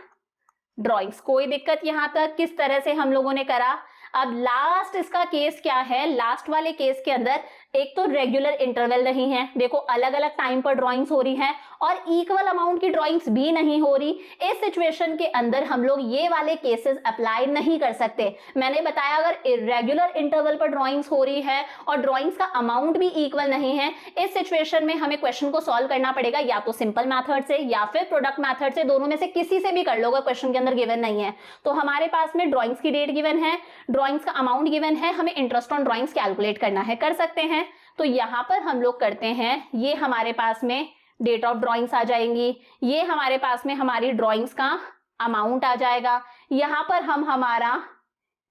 ड्राइंग्स। कोई दिक्कत यहां तक, किस तरह से हम लोगों ने करा। अब लास्ट इसका केस क्या है, लास्ट वाले केस के अंदर एक तो रेगुलर इंटरवल नहीं है, देखो अलग अलग टाइम पर ड्राइंग्स हो रही हैं और इक्वल अमाउंट की ड्राइंग्स भी नहीं हो रही। इस सिचुएशन के अंदर हम लोग ये वाले केसेस अप्लाई नहीं कर सकते। मैंने बताया अगर इरेगुलर इंटरवल पर ड्राइंग्स हो रही है और ड्राइंग्स का अमाउंट भी इक्वल नहीं है, इस सिचुएशन में हमें क्वेश्चन को सॉल्व करना पड़ेगा या तो सिंपल मैथड से या फिर प्रोडक्ट मैथड से, दोनों में से किसी से भी कर लो अगर क्वेश्चन के अंदर गिवन नहीं है। तो हमारे पास में ड्राइंग्स की डेट गिवन है, ड्राइंग्स का अमाउंट गिवन है, हमें इंटरेस्ट ऑन ड्राइंग्स कैलकुलेट करना है, कर सकते हैं। तो यहां पर हम लोग करते हैं, ये हमारे पास में डेट ऑफ ड्राइंग्स आ जाएंगी, ये हमारे पास में हमारी ड्राइंग्स का अमाउंट आ जाएगा, यहां पर हम हमारा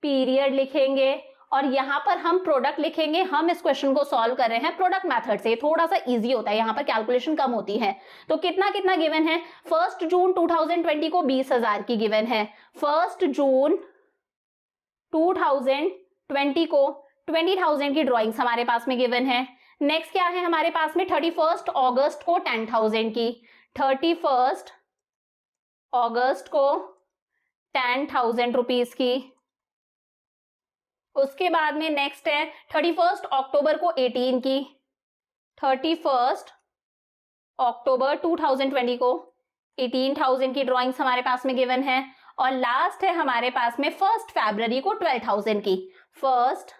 पीरियड लिखेंगे और यहां पर हम प्रोडक्ट लिखेंगे। हम इस क्वेश्चन को सॉल्व कर रहे हैं प्रोडक्ट मेथड से, थोड़ा सा इजी होता है, यहां पर कैलकुलेशन कम होती है। तो कितना कितना गिवन है, 1 जून 2020 को 20,000 की गिवन है, 1 जून 2020 को 20,000 की ड्राइंग्स हमारे पास में गिवन है। नेक्स्ट क्या है हमारे पास में 31 अगस्त को 10,000 की, 31 अगस्त को 10,000 रुपीज की। उसके बाद में नेक्स्ट है 31 अक्टूबर को 18 की, 31 अक्टूबर 2020 को 18,000 की ड्राइंग्स हमारे पास में गिवन है। और लास्ट है हमारे पास में 1 फरवरी को 12,000 की। 1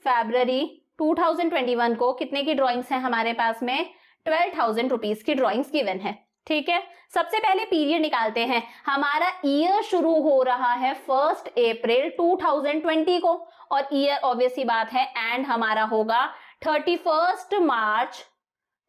फरवरी 2021 को कितने की ड्राइंग्स है हमारे पास में? 12,000 रुपीज की ड्राइंग्स गिवन है। ठीक है, सबसे पहले पीरियड निकालते हैं। हमारा ईयर शुरू हो रहा है 1 अप्रैल 2020 को, और ईयर ऑब्वियस ही बात है एंड हमारा होगा 31 मार्च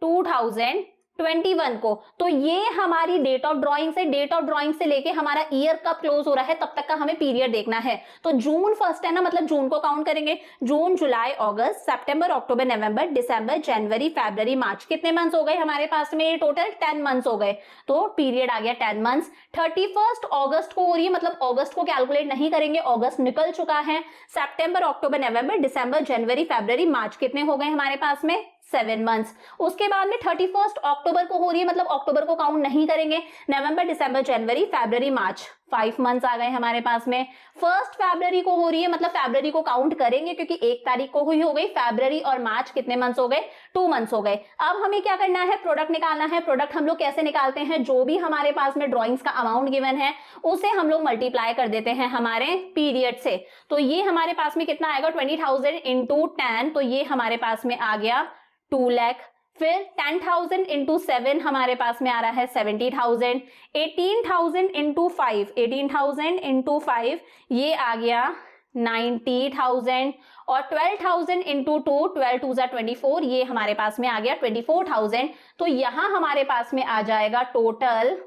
2021 को। तो ये हमारी डेट ऑफ ड्राइंग से, डेट ऑफ ड्राइंग से लेके हमारा ईयर कब क्लोज हो रहा है तब तक का हमें पीरियड देखना है। तो जून 1 है ना, मतलब जून को काउंट करेंगे। जून, जुलाई, अगस्त, सितंबर, अक्टूबर, नवंबर, दिसंबर, जनवरी, फरवरी, मार्च। कितने मंथ्स हो गए हमारे पास में? टोटल 10 मंथ्स हो गए। तो पीरियड आ गया 10 मंथ्स। 31 अगस्त को हो रही है, मतलब अगस्त को कैलकुलेट नहीं करेंगे, अगस्त निकल चुका है। सितंबर, अक्टूबर, नवंबर, दिसंबर, जनवरी, फरवरी, मार्च। कितने हो गए हमारे पास में? 7 मंथ्स। उसके बाद में 31 अक्टूबर को हो रही है, मतलब अक्टूबर को काउंट नहीं करेंगे। नवंबर, दिसंबर, जनवरी, फरवरी, मार्च, 5 मंथ्स आ गए हमारे पास में। 1 फरवरी को हो रही है, मतलब फरवरी को काउंट करेंगे क्योंकि 1 तारीख को हुई हो गई। फरवरी और मार्च कितने मंथ्स हो गए? 2 मंथ्स हो गए। अब हमें क्या करना है? प्रोडक्ट निकालना है। प्रोडक्ट हम लोग कैसे निकालते हैं? जो भी हमारे पास में ड्रॉइंग्स का अमाउंट गिवन है उसे हम लोग मल्टीप्लाई कर देते हैं हमारे पीरियड से। तो ये हमारे पास में कितना आएगा? 20,000 इंटू 10, तो ये हमारे पास में आ गया 2 लाख। फिर 10,000 इंटू 7 हमारे पास में आ रहा है 70,000। 18,000 इंटू 5, 18,000 इंटू 5 ये आ गया 90,000। और 12,000 इंटू 2, 12 2 जा 24, ये हमारे पास में आ गया 24,000। तो यहां हमारे पास में आ जाएगा टोटल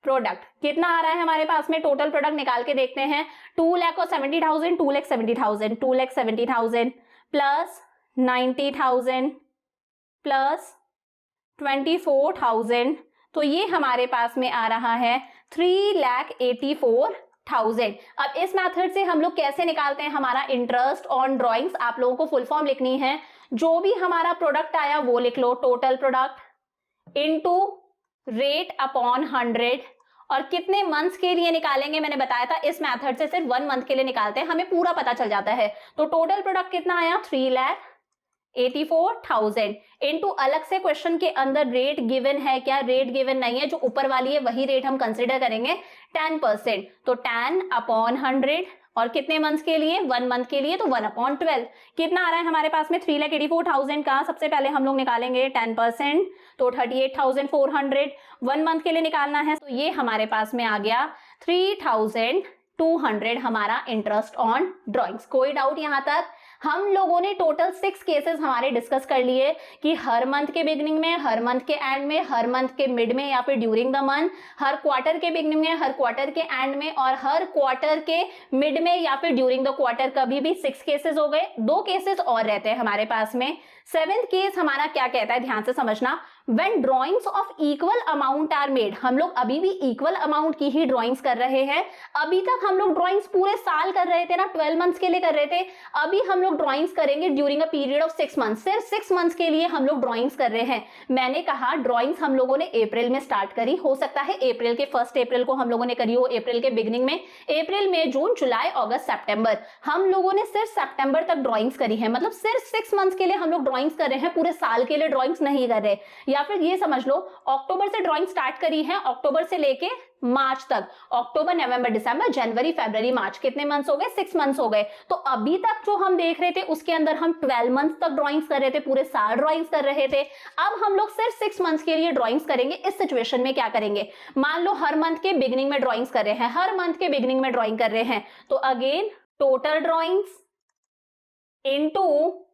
प्रोडक्ट। कितना आ रहा है हमारे पास में? टोटल प्रोडक्ट निकाल के देखते हैं। 2 लाख और 70,000, 2 लाख 70,000, 2 लाख 70,000 प्लस 90,000 प्लस 24,000, तो ये हमारे पास में आ रहा है 3,84,000। अब इस मेथड से हम लोग कैसे निकालते हैं हमारा इंटरेस्ट ऑन ड्राइंग्स? आप लोगों को फुल फॉर्म लिखनी है। जो भी हमारा प्रोडक्ट आया वो लिख लो, total product into rate upon 100। और कितने मंथ्स के लिए निकालेंगे मैंने बताया था, इस मेथड से सिर्फ 1 मंथ के लिए निकालते हैं, हमें पूरा पता चल जाता है। तो टोटल प्रोडक्ट कितना आया? 3,84,000 इनटू, अलग से क्वेश्चन के अंदर रेट गिवन है क्या? रेट गिवन नहीं है, जो ऊपर वाली है वही रेट हम कंसिडर करेंगे 10%। तो 10 अपॉन 100, और कितने मंथ्स के लिए? 1 मंथ के लिए, तो 1 अपॉन 12। कितना आ रहा है हमारे पास में? 3,84,000 का सबसे पहले हम लोग निकालेंगे 10%, तो 38,400। 1 मंथ के लिए निकालना है, तो ये हमारे पास में आ गया 3,200 हमारा इंटरेस्ट ऑन ड्रॉइंग्स। कोई डाउट यहां तक? हम लोगों ने टोटल 6 केसेस हमारे डिस्कस कर लिए कि हर मंथ के बिगनिंग में, हर मंथ के एंड में, हर मंथ के मिड में या फिर during the month, her quarter के बिगनिंग में, हर क्वार्टर के एंड में, और हर क्वार्टर के मिड में या फिर ड्यूरिंग द क्वार्टर। कभी भी 6 केसेस हो गए। 2 केसेस और रहते हैं हमारे पास में। 7th केस हमारा क्या कहता है, ध्यान से समझना। When drawings of equal amount are made, हम लोग अभी भी इक्वल अमाउंट की ही ड्राइंग्स कर रहे हैं। अभी तक हम लोग ड्राइंग्स पूरे साल कर रहे थे ना, 12 मंथ्स के लिए कर रहे थे। अभी हम लोग ड्राइंग्स करेंगे during a period of 6 months. सिर्फ 6 मंथ्स के लिए हम लोग ड्राइंग्स कर रहे हैं। मैंने कहा ड्राइंग्स हम लोगों ने अप्रैल में स्टार्ट करी, हो सकता है अप्रैल के 1 अप्रैल को हम लोगों ने करी हो, अप्रैल के बिगिनिंग में। अप्रैल, मई, जून, जुलाई, अगस्त, सितंबर, हम लोगों ने सिर्फ सितंबर तक ड्राइंग्स करी है। मतलब सिर्फ 6 मंथ्स के लिए हम लोग ड्राइंग्स कर रहे हैं, पूरे साल के लिए ड्राइंग्स नहीं कर रहे। या फिर ये समझ लो, अक्टूबर से ड्राइंग स्टार्ट करी है, अक्टूबर से लेके मार्च तक, अक्टूबर, नवंबर, दिसंबर, जनवरी, फरवरी, मार्च, कितने मंथ्स हो गए? 6 मंथ्स हो गए। तो अभी तक जो हम देख रहे थे उसके अंदर हम 12 मंथ्स तक ड्राइंग्स कर रहे थे, पूरे साल ड्राइंग्स कर रहे थे। अब हम लोग सिर्फ 6 मंथ्स के लिए ड्राइंग्स करेंगे। इस सिचुएशन में क्या करेंगे? मान लो हर मंथ के बिगिनिंग में ड्राइंग्स कर रहे हैं, हर मंथ के बिगिनिंग में ड्राइंग कर रहे हैं, तो again total drawings into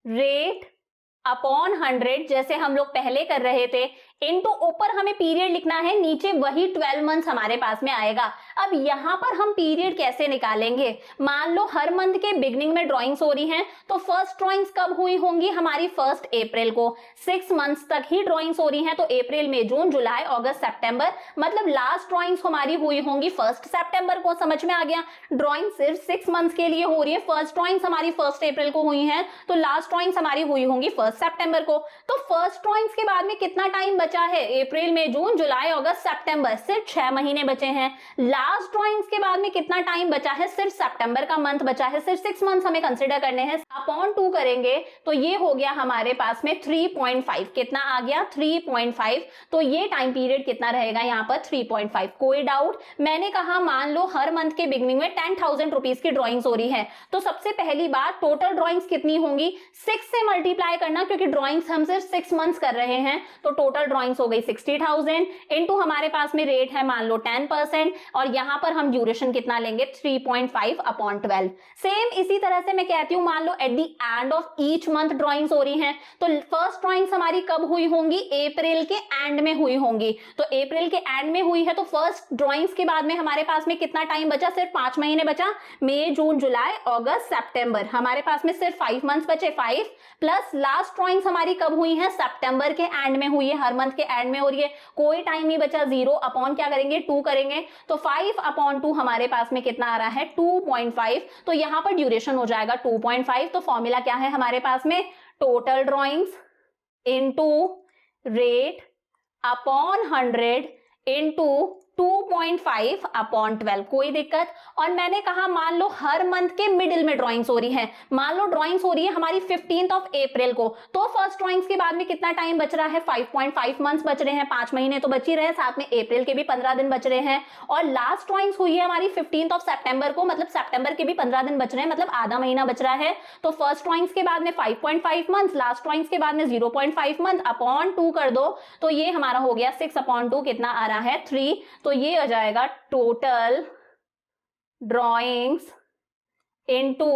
rate upon 100, जैसे हम लोग पहले कर रहे थे, इनटू ऊपर हमें पीरियड लिखना है, नीचे वही 12 मंथ्स हमारे पास में आएगा। अब यहां पर हम पीरियड कैसे निकालेंगे? मान लो हर मंथ के बिगनिंग में ड्राइंग्स हो रही हैं, तो फर्स्ट ड्राइंग्स कब हुई होंगी हमारी? 1 अप्रैल को। 6 मंथ्स तक ही ड्राइंग्स हो रही हैं, तो अप्रैल, मई, जून, जुलाई, अगस्त, सितंबर, मतलब लास्ट ड्राइंग्स हमारी हुई होंगी 1 सितंबर को। समझ में आ गया? ड्राइंग सिर्फ 6 मंथ्स के लिए हो रही है। फर्स्ट ड्राइंग्स हमारी 1 अप्रैल को हुई हैं, तो लास्ट ड्राइंग्स हमारी हुई होंगी 1 सितंबर को। तो फर्स्ट ड्राइंग्स के बाद में कितना टाइम बचा है, अप्रैल मई जून जुलाई अगस्त सितंबर, सिर्फ 6 महीने बचे हैं। लास्ट ड्राइंग्स के बाद में कितना टाइम बचा है, सिर्फ सितंबर का मंथ बचा है, सिर्फ 6 मंथ्स हमें कंसिडर करने हैं। अपॉन 2 करेंगे तो ये हो गया हमारे पास में 3.5, कितना आ गया 3.5, तो ये टाइम पीरियड कितना रहेगा यहाँ पर 3.5। कोई डाउट? मैंने कहा मान लो हर मंथ के बिगनिंग में 10,000 रुपीज की ड्रॉइंग्स हो रही है, तो सबसे पहली बात टोटल ड्रॉइंग्स कितनी होंगी, 6 से मल्टीप्लाई करना, क्योंकि ड्रॉइंग्स हम सिर्फ 6 मंथ्स कर रहे हैं, तो टोटल ड्रॉइंग्स हो गई 60,000 इनटू हमारे पास में रेट है मान लो 10%, और यहां पर हम ड्यूरेशन कितना लेंगे 3.5 अपॉन 12। सेम इसी तरह से मैं कहती हूं मान लो at the end of each month drawings हो रही हैं, तो फर्स्ट ड्रॉइंग्स हमारी कब हुई होंगी, अप्रैल के एंड में हुई होंगी, तो अप्रैल के एंड में हुई है, तो फर्स्ट ड्रॉइंग्स के बाद में हमारे पास में कितना टाइम बचा, सिर्फ 5 महीने बचा, मई जून जुलाई अगस्त सितंबर, हमारे पास में सिर्फ 5 मंथ्स बचे, 5 प्लस लास्ट ड्रॉइंग्स हमारी कब हुई है, सितंबर के एंड में हुई है, हर मंथ के एंड में हो रही है, कोई टाइम नहीं बचा, 0 अपॉन क्या करेंगे 2 करेंगे, तो 5 अपॉन 2 हमारे पास में कितना आ रहा है 2.5, तो यहां पर ड्यूरेशन हो जाएगा 2.5। तो फॉर्मूला क्या है हमारे पास में, total drawings into rate upon 100 into 2.5 upon 12। कोई दिक्कत? और मैंने कहा मान लो हर मंथ के मिडिल में ड्राइंग्स हो रही है, मान लो ड्राइंग्स हो रही है हमारी 15th ऑफ अप्रैल को, तो फर्स्ट ड्राइंग्स के बाद में कितना टाइम बच रहा है, 5.5 मंथ्स बच रहे हैं, 5 महीने तो बच ही रहे हैं, साथ में अप्रैल के भी 15 दिन बच रहे हैं, और लास्ट ड्राइंग्स हुई है हमारी 15th ऑफ सितंबर को, मतलब सितंबर के भी 15 दिन बच रहे हैं, मतलब आधा महीना बच रहा है, तो फर्स्ट ड्राइंग्स के बाद में 5.5 मंथ्स, लास्ट ड्राइंग्स के बाद में 0.5 मंथ अपॉन 2 कर दो, तो ये हमारा हो गया 6 अपॉन 2, कितना आ रहा है 3, तो ये आ जाएगा total drawings into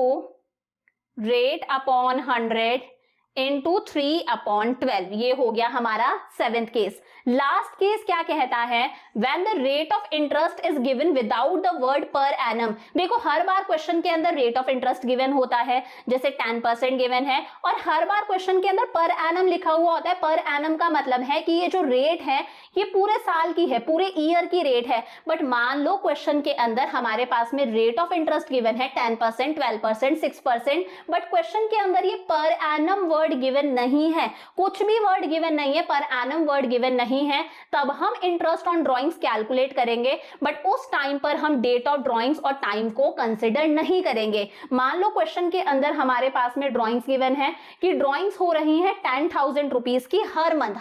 rate upon 100 into 3 upon 12। ये हो गया हमारा 7th केस। लास्ट केस क्या कहता है, when the rate of interest is given without the word per annum. देखो हर बार क्वेश्चन के अंदर रेट ऑफ इंटरेस्ट गिवन होता है, जैसे 10% गिवन है, और हर बार क्वेश्चन के अंदर पर एनम लिखा हुआ होता है। पर एनम का मतलब है कि ये जो रेट है ये पूरे साल की है, पूरे ईयर की रेट है, बट मान लो क्वेश्चन के अंदर हमारे पास में रेट ऑफ इंटरेस्ट गिवन है 10%, 12%, 6%, बट क्वेश्चन के अंदर ये पर एनम वर्ड गिवन नहीं है, कुछ भी वर्ड गिवन नहीं है, पर एनम वर्ड गिवन नहीं है, तब हम इंटरेस्ट ऑन ड्राइंग्स कैलकुलेट करेंगे, बट उस टाइम पर हम डेट ऑफ ड्राइंग्स और टाइम को कंसिडर नहीं करेंगे। मान लो क्वेश्चन के अंदर हमारे पास में ड्राइंग्स गिवन है कि ड्राइंग्स हो रही है 10,000 रुपीज की हर मंथ,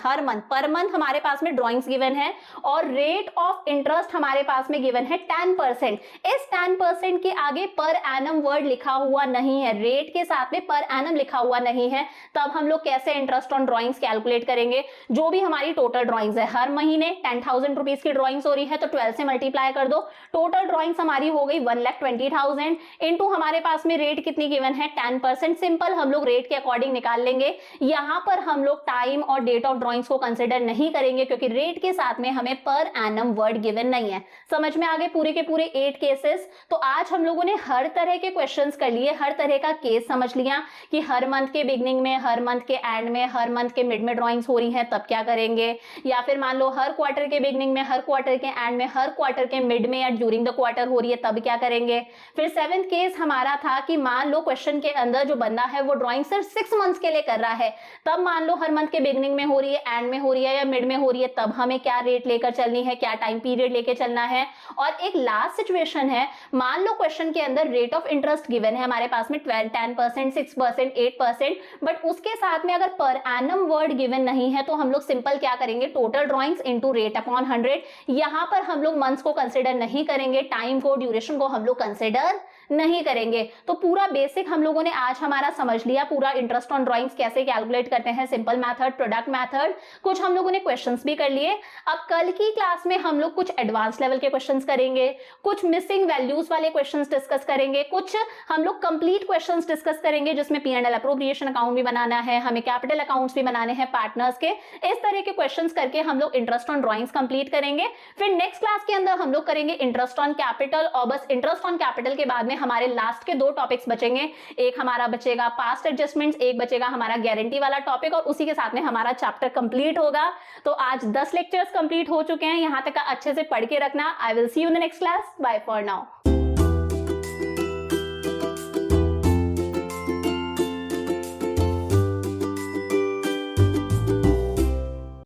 पर मंथ हमारे पास में ड्राइंग्स गिवन है, और रेट ऑफ इंटरेस्ट हमारे पास में गिवन है 10%। इस 10% के आगे पर एनम वर्ड लिखा हुआ नहीं है, रेट के साथ में पर एनम लिखा हुआ नहीं है, तब हम लोग कैसे इंटरेस्ट ऑन ड्राइंग्स कैलकुलेट करेंगे। जो भी हमारी टोटल ड्राइंग्स है, हर महीने 10,000 रुपीज की ड्राइंग्स हो रही है, तो 12 से मल्टीप्लाई कर दो, टोटल ड्राइंग्स हमारी हो गई 1,20,000 इनटू हमारे पास में रेट कितनी गिवन है 10%। सिंपल हम लोग रेट के अकॉर्डिंग निकाल लेंगे। यहां पर हम लोग टाइम और डेट ऑफ ड्राइंग्स को कंसिडर नहीं करेंगे, क्योंकि रेट के साथ में हमें पर एनम वर्ड गिवन नहीं है। समझ में आ गए पूरे के पूरे 8 केसेस। तो आज हम लोगों ने हर तरह के क्वेश्चंस कर लिए, हर तरह का केस समझ लिया कि हर मंथ के बिगनिंग में, हर मंथ के एंड में, हर मंथ के मिड में ड्राइंग्स हो रही है तब क्या करेंगे, या फिर मान लो हर क्वार्टर के बिगनिंग में, हर क्वार्टर के एंड में, हर क्वार्टर के मिड में या ड्यूरिंग द क्वार्टर हो रही है तब क्या करेंगे। फिर 7th केस हमारा था कि मान लो क्वेश्चन के अंदर जो बंदा है वो ड्राइंग सिर्फ 6 मंथ्स के लिए कर रहा है, तब मान लो हर मंथ के बिगनिंग में हो रही है, एंड में हो रही है या मिड में हो रही है, तब हमें क्या रेट लेकर चलनी है, क्या टाइम पीरियड लेकर चलना है। और एक लास्ट सिचुएशन है, मान लो क्वेश्चन के अंदर रेट ऑफ इंटरेस्ट गिवन है हमारे पास में 10%, 6%, 8%, बट उसके साथ में अगर पर एनम वर्ड गिवन नहीं है, तो हम लोग सिंपल क्या करेंगे, total drawings into rate upon 100। यहां पर हम लोग मंथ्स को कंसिडर नहीं करेंगे, टाइम को, ड्यूरेशन को हम लोग कंसिडर नहीं करेंगे। तो पूरा बेसिक हम लोगों ने आज हमारा समझ लिया, पूरा इंटरेस्ट ऑन ड्राइंग्स कैसे कैलकुलेट करते हैं, सिंपल मेथड, प्रोडक्ट मेथड, कुछ हम लोगों ने क्वेश्चंस भी कर लिए। अब कल की क्लास में हम लोग कुछ एडवांस लेवल के क्वेश्चंस करेंगे, कुछ मिसिंग वैल्यूज वाले क्वेश्चंस डिस्कस करेंगे, कुछ हम लोग कंप्लीट क्वेश्चंस डिस्कस करेंगे जिसमें P&L अप्रोप्रिएशन अकाउंट भी बनाना है, हमें कैपिटल अकाउंट्स भी बनाने हैं पार्टनर्स के। इस तरह के क्वेश्चंस करके हम लोग इंटरेस्ट ऑन ड्राइंग्स कंप्लीट करेंगे। फिर नेक्स्ट क्लास के अंदर हम लोग करेंगे इंटरेस्ट ऑन कैपिटल, और बस इंटरेस्ट ऑन कैपिटल के बाद में हमारे लास्ट के 2 टॉपिक्स बचेंगे। एक हमारा बचेगा पास्ट एडजस्टमेंट्स, एक बचेगा हमारा गारंटी वाला टॉपिक, और उसी के साथ में हमारा चैप्टर कंप्लीट होगा। तो आज 10 लेक्चर्स कंप्लीट हो चुके हैं, यहां तक का अच्छे से पढ़ के रखना। I will see you in the next class. Bye for now.